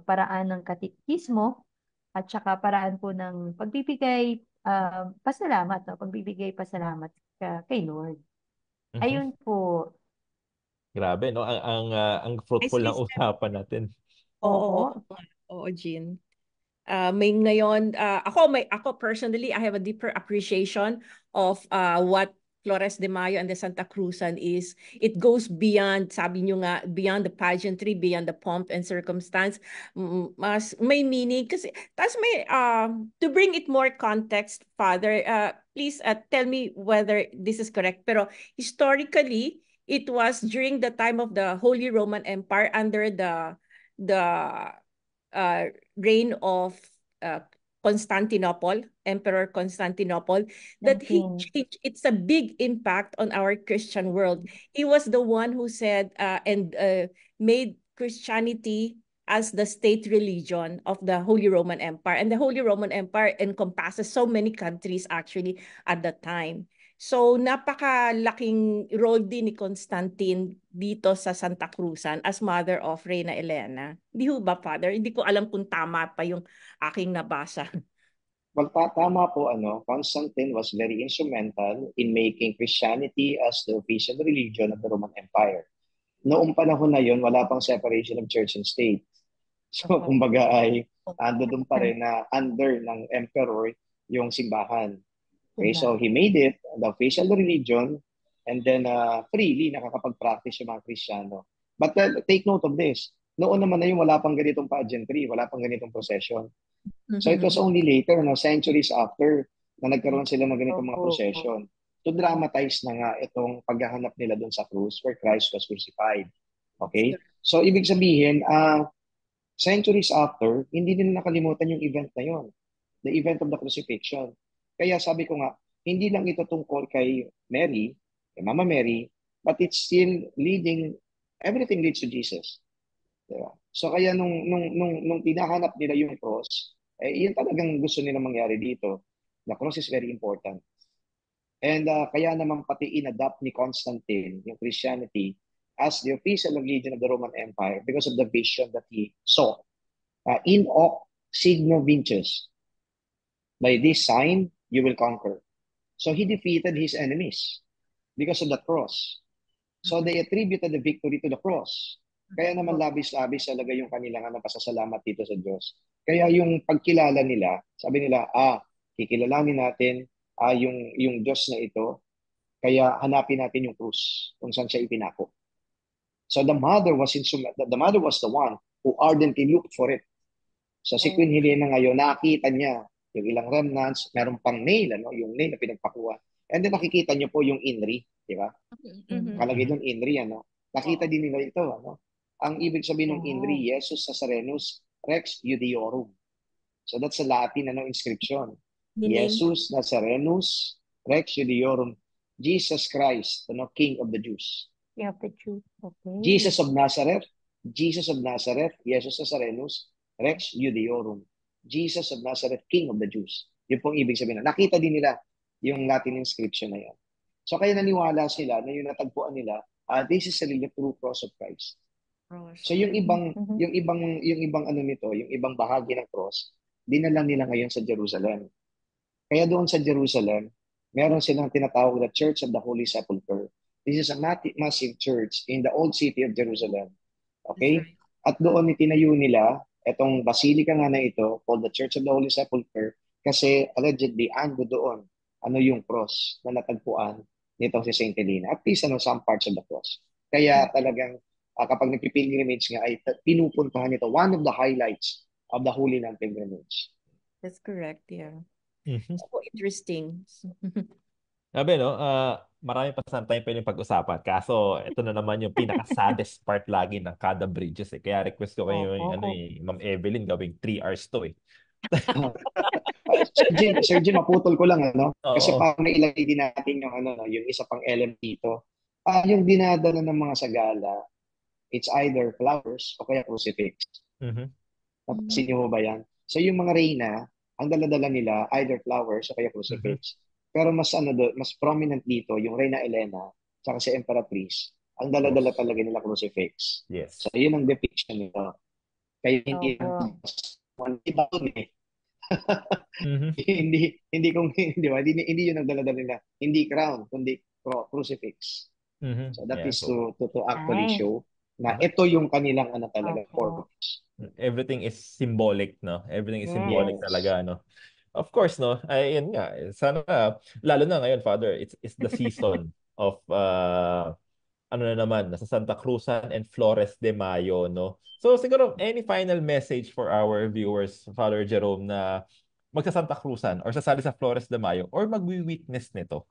S16: paraan ng katekismo at saka paraan po ng pagbibigay pasalamat, no? Pagbibigay pasalamat kay Lord. Ayun po.
S14: Grabe, no? Ang fruitful ng usapan natin.
S13: Oo. Oo, Jean. Ako personally, I have a deeper appreciation of what Flores de Mayo and the Santa Cruzan is. It goes beyond, sabi nyo nga, beyond the pageantry, beyond the pomp and circumstance. Mas may meaning kasi, to bring it more context, Father, please tell me whether this is correct. Pero historically, it was during the time of the Holy Roman Empire under the reign of Constantinople, Emperor Constantinople, that he changed. It's a big impact on our Christian world. He was the one who said and made Christianity as the state religion of the Holy Roman Empire. And the Holy Roman Empire encompasses so many countries actually at that time. So, napakalaking role din ni Constantine dito sa Santa Cruzan as mother of Reyna Elena. Di ho ba, Father? Hindi ko alam kung tama pa yung aking nabasa.
S15: Well, tama po, Constantine was very instrumental in making Christianity as the official religion of the Roman Empire. Noong panahon na yon, wala pang separation of church and state. So, kumbaga ay doon pa rin na under ng emperor yung simbahan. Okay, so he made it the official religion and then freely nakakapag-practice yung mga Kristiyano. But take note of this. Noon naman na yung wala pang ganitong pageantry, wala pang ganitong procession. So it was only later, centuries after, na nagkaroon sila ng ganitong mga procession to dramatize na nga itong paghahanap nila doon sa krus where Christ was crucified. Okay? So ibig sabihin, centuries after, hindi nila nakalimutan yung event na yon, the event of the crucifixion. Kaya sabi ko nga, hindi lang ito tungkol kay Mary, kay Mama Mary, but it's still everything leads to Jesus. Diba? So kaya nung tinahanap nila yung cross, yun talagang gusto nila mangyari dito. The cross is very important. And kaya naman pati in-adapt ni Constantine yung Christianity as the official religion of the Roman Empire because of the vision that he saw. In hoc signo vinces. By this sign, you will conquer. So he defeated his enemies because of the cross. So they attributed the victory to the cross. Kaya naman labis-labis talaga yung kanilang pasasalamat dito sa Diyos. Kaya yung pagkilala nila, sabi nila, kikilalanin natin yung Diyos na ito, kaya hanapin natin yung krus kung saan siya ipinako. So the mother was the one who ardently looked for it. So si Queen Helena ngayon, nakita niya yung ilang remnants, meron pang nail, yung nail na pinagpakuha. And then nakikita niyo po yung INRI, di ba? Kalagay doon INRI, nakita din nila ito, Ang ibig sabihin ng INRI, Jesus Nazarenus Rex Judiorum. So that's a Latin inscription. Jesus Nazarenus Rex Judiorum. Jesus Christ, King of the Jews.
S16: King of the Jews, okay.
S15: Jesus of Nazareth, Jesus Nazarenus Rex Judiorum. Jesus of Nazareth, King of the Jews. Yun pong ibig sabihin. Nakita din nila yung Latin inscription na yan. So kaya naniwala sila na yung natagpuan nila, this is really the true cross of Christ. So yung ibang nito, yung ibang bahagi ng cross, dinala nila ngayon sa Jerusalem. Kaya doon sa Jerusalem, meron silang tinatawag na Church of the Holy Sepulchre. This is a massive church in the old city of Jerusalem. Okay? At doon itinayo nila itong basilika nga na ito called the Church of the Holy Sepulchre kasi allegedly ando doon yung cross na natagpuan nitong si Saint Helena. At least some parts of the cross. Kaya talagang kapag nagpipilgrimage nga ay pinupuntahan nito. One of the highlights of the Holy Land pilgrimage.
S13: That's correct, yeah. So interesting.
S14: Sabi, marami pa saan tayong pwedeng pag-usapan. Kaso, ito na naman yung pinaka-saddest part lagi ng kada bridges. Kaya request ko kayo, Ma'am Evelyn, gawing 3 hours to
S15: Sir Jim, maputol ko lang, Kasi parang nailagay din natin yung, yung isa pang element dito. Yung dinadala ng mga sagala, it's either flowers o kaya crucifix. Napansin niyo ba yan? So yung mga reyna, ang dala-dala nila either flowers o kaya crucifix. Pero mas mas prominent dito yung Reyna Elena tsaka si Emperatrice. Ang dala-dala talaga nila crucifix.
S14: Yes.
S15: So yun ang depiction nito. Kaya hindi iba eh. hindi kung hindi ba hindi yun ang dala-dala nila. Hindi crown kundi crucifix. So that is to actually show na ito yung kanilang talaga purpose.
S14: Everything is symbolic, no? Everything is symbolic talaga, no? Of course, no? Ayun nga. Sana, lalo na ngayon, Father, it's the season of, ano na naman, nasa Santa Cruzan and Flores de Mayo, no? So, siguro, any final message for our viewers, Father Jerome, na magsa-Santa Cruzan or sasali sa Flores de Mayo or magwi-witness nito?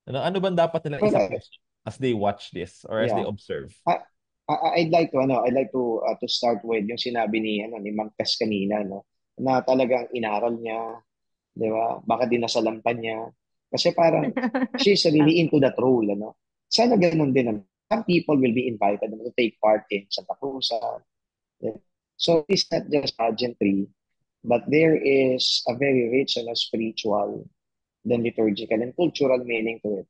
S14: Ano ba dapat nilang isa-post as they watch this or as they observe?
S15: I'd like to start with yung sinabi ni Ma'am Tess kanina, no? Na talagang inaral niya, 'di ba? Baka dinasalampan niya. Kasi parang she's really into that role, ano? Sana ganun din. Some people will be invited to take part in Santa Cruz. So it's not just pageantry, but there is a very rich and a spiritual, then liturgical and cultural meaning to it.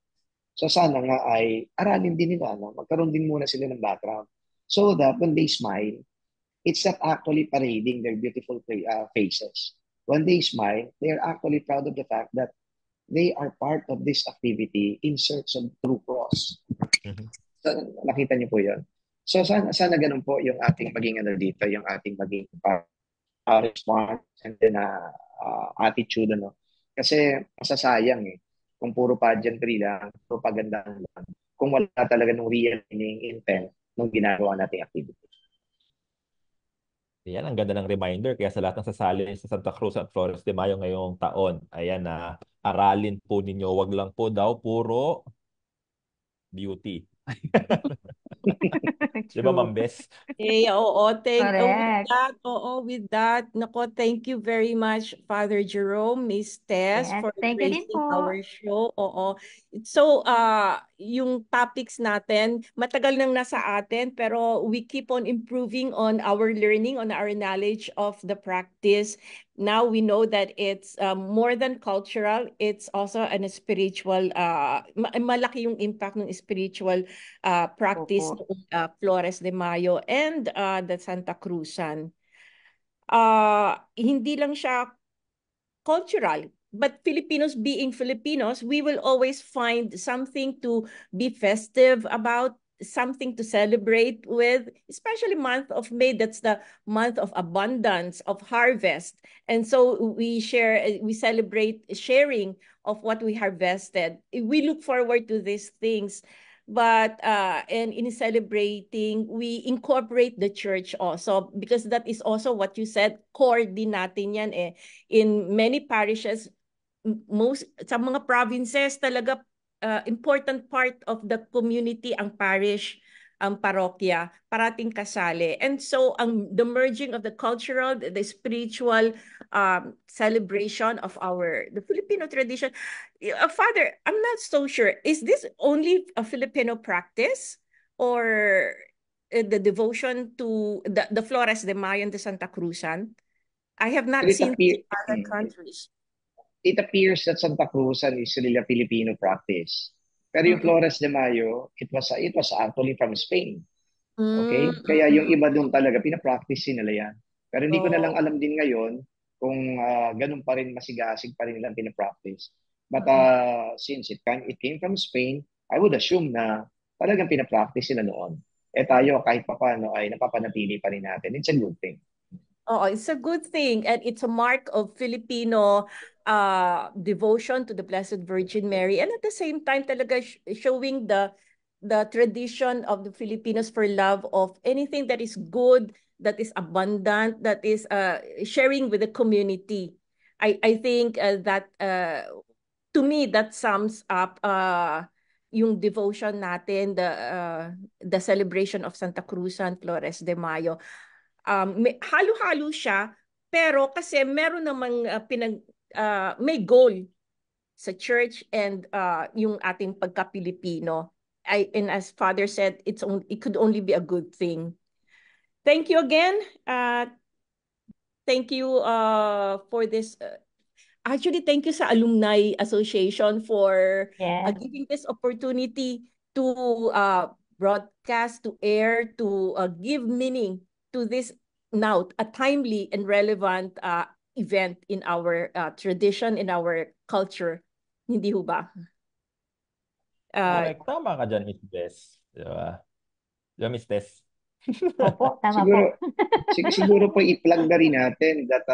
S15: So sana nga ay aralin din nila, no? Magkaroon din muna sila ng background. So that when they smile, it's not actually parading their beautiful faces. When they smile, they are actually proud of the fact that they are part of this activity in search of true cross. So, nakita niyo po yun. So sana ganun po yung ating maging dito, yung ating maging response and then attitude, ano. Kasi masasayang kung puro pageantry lang, propaganda lang, kung wala talaga ng real meaning intent ng ginagawa nating activity.
S14: Yan, ang ganda ng reminder. Kaya sa lahat ng sasali sa Santa Cruz at Flores de Mayo ngayong taon, ayan na, aralin po ninyo. Wag lang po daw puro beauty. Di ba, Ma'am Bes?
S13: With that, nako, thank you very much, Father Jerome, Miss Tess, for gracing our show. So, yung topics natin, matagal nang nasa atin, pero we keep on improving on our learning, on our knowledge of the practice. Now we know that it's more than cultural, it's also an spiritual, malaki yung impact ng spiritual practice ng Flores de Mayo and the Santa Cruzan. Hindi lang siya cultural, but Filipinos being Filipinos, we will always find something to be festive about, something to celebrate with, especially month of May. That's the month of abundance, of harvest. And so we celebrate sharing of what we harvested. We look forward to these things. But and in celebrating, we incorporate the church also, because that is also what you said, core din natin yan in many parishes, sa mga provinces talaga, important part of the community ang parish, ang parokya, parating kasali. And so the merging of the cultural, the spiritual celebration of the Filipino tradition. Father, I'm not so sure. Is this only a Filipino practice, or the devotion to the Flores de Mayo and the Santa Cruzan? I have not seen in other countries.
S15: It appears that Santa Cruzan is really a Filipino practice. Pero yung Flores de Mayo, it was actually from Spain. Okay? Kaya yung iba doon talaga, pinapractice nila yan. Pero hindi ko na lang alam din ngayon kung ganun pa rin, masigasig pa rin nilang pinapractice. But since it came from Spain, I would assume na talagang pinapractice sila noon. Tayo, kahit pa paano, ay napapanatili pa rin natin. It's a good thing.
S13: It's a good thing, and it's a mark of Filipino devotion to the Blessed Virgin Mary, and at the same time talaga showing the tradition of the Filipinos for love of anything that is good, that is abundant, that is sharing with the community. I think that to me that sums up yung devotion natin, the celebration of Santa Cruzan, Flores de Mayo. Halo-halo siya, pero kasi meron namang may goal sa church and yung ating pagka-Pilipino. and as Father said, it could only be a good thing. Thank you again. Thank you for this. Actually, thank you sa Alumni Association for giving this opportunity to broadcast, to air, to give meaning to this now, a timely and relevant event in our tradition, in our culture. Hindi ho ba?
S14: Correct. Tama ka dyan, Miss Bess. Diba? Diba, Miss Tess?
S16: Opo, tama
S15: siguro,
S16: po.
S15: siguro po i-plug na rin natin that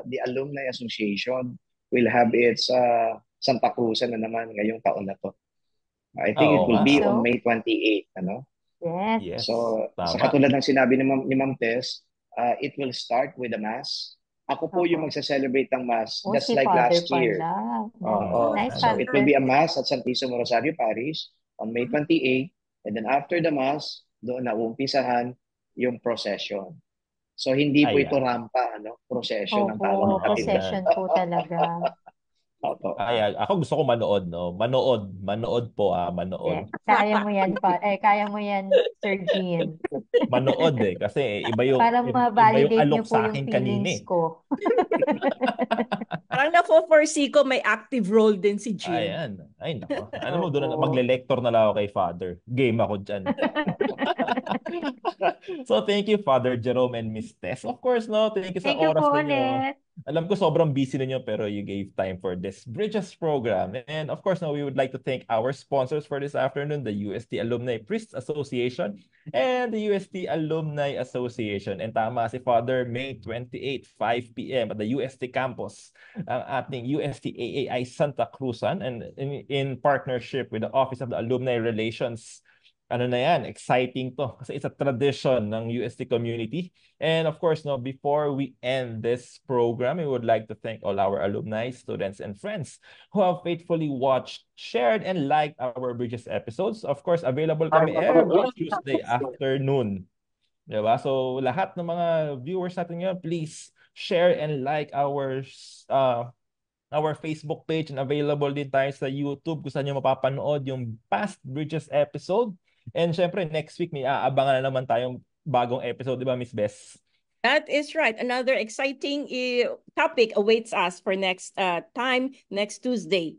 S15: the Alumni Association will have its Santa Cruzan na naman ngayong taon na to. I think it will be on May 28, ano?
S16: Yes.
S15: So, sa
S14: Tama.
S15: katulad ng sinabi ni Ma'am Tess, it will start with a mass. Ako po yung magsa-celebrate ng mass, just
S16: si
S15: like
S16: Father
S15: last year.
S16: pala. Nice,
S15: So,
S16: Father.
S15: it will be a mass at Santísimo Rosario Parish on May 28, and then after the mass, doon na uumpisahan yung procession. So, hindi po ito rampa, ano? Procession ng tawag natin.
S16: Procession po talaga.
S14: Kaya ako gusto ko manood, no? Manood po, manood.
S16: Kaya mo yan, kaya mo yan, Sir Jean.
S14: Manood kasi iba yung
S16: para ma-validate niyo
S14: alok
S16: po
S14: sa
S16: yung
S14: akin
S16: feelings
S14: kanina.
S16: ko.
S13: Parang na-foresee ko may active role din si Jean.
S14: Ayan. Ay, nako. Ano mo, doon magle-lecture na lang ako kay Father. Game ako dyan. So, thank you, Father Jerome and Miss Tess. Of course, no? Thank you sa oras ninyo. Alam ko sobrang busy ninyo pero you gave time for this Bridges program. And of course, now we would like to thank our sponsors for this afternoon, the UST Alumni Priests Association and the UST Alumni Association. And tama si Father, May 28, 5 p.m. at the UST campus, ang ating UST AAI Santa Cruzan, and in partnership with the Office of the Alumni Relations. Ano na yan, exciting to kasi it's a tradition ng UST community. And of course, no, before we end this program, we would like to thank all our alumni, students, and friends who have faithfully watched, shared, and liked our Bridges episodes. Of course, available kami every Tuesday afternoon. Diba? So, lahat ng mga viewers natin ngayon, please share and like our Facebook page, and available din tayo sa YouTube kung saan nyo mapapanood yung past Bridges episode. And syempre, next week may aabangan na naman tayong bagong episode, di ba, Miss Bess?
S13: That is right. Another exciting topic awaits us for next time, next Tuesday.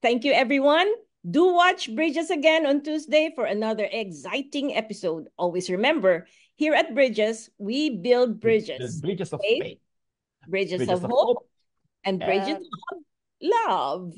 S13: Thank you, everyone. Do watch Bridges again on Tuesday for another exciting episode. Always remember, here at Bridges, we build bridges.
S14: Bridges of faith.
S13: Bridges of hope. And bridges of love.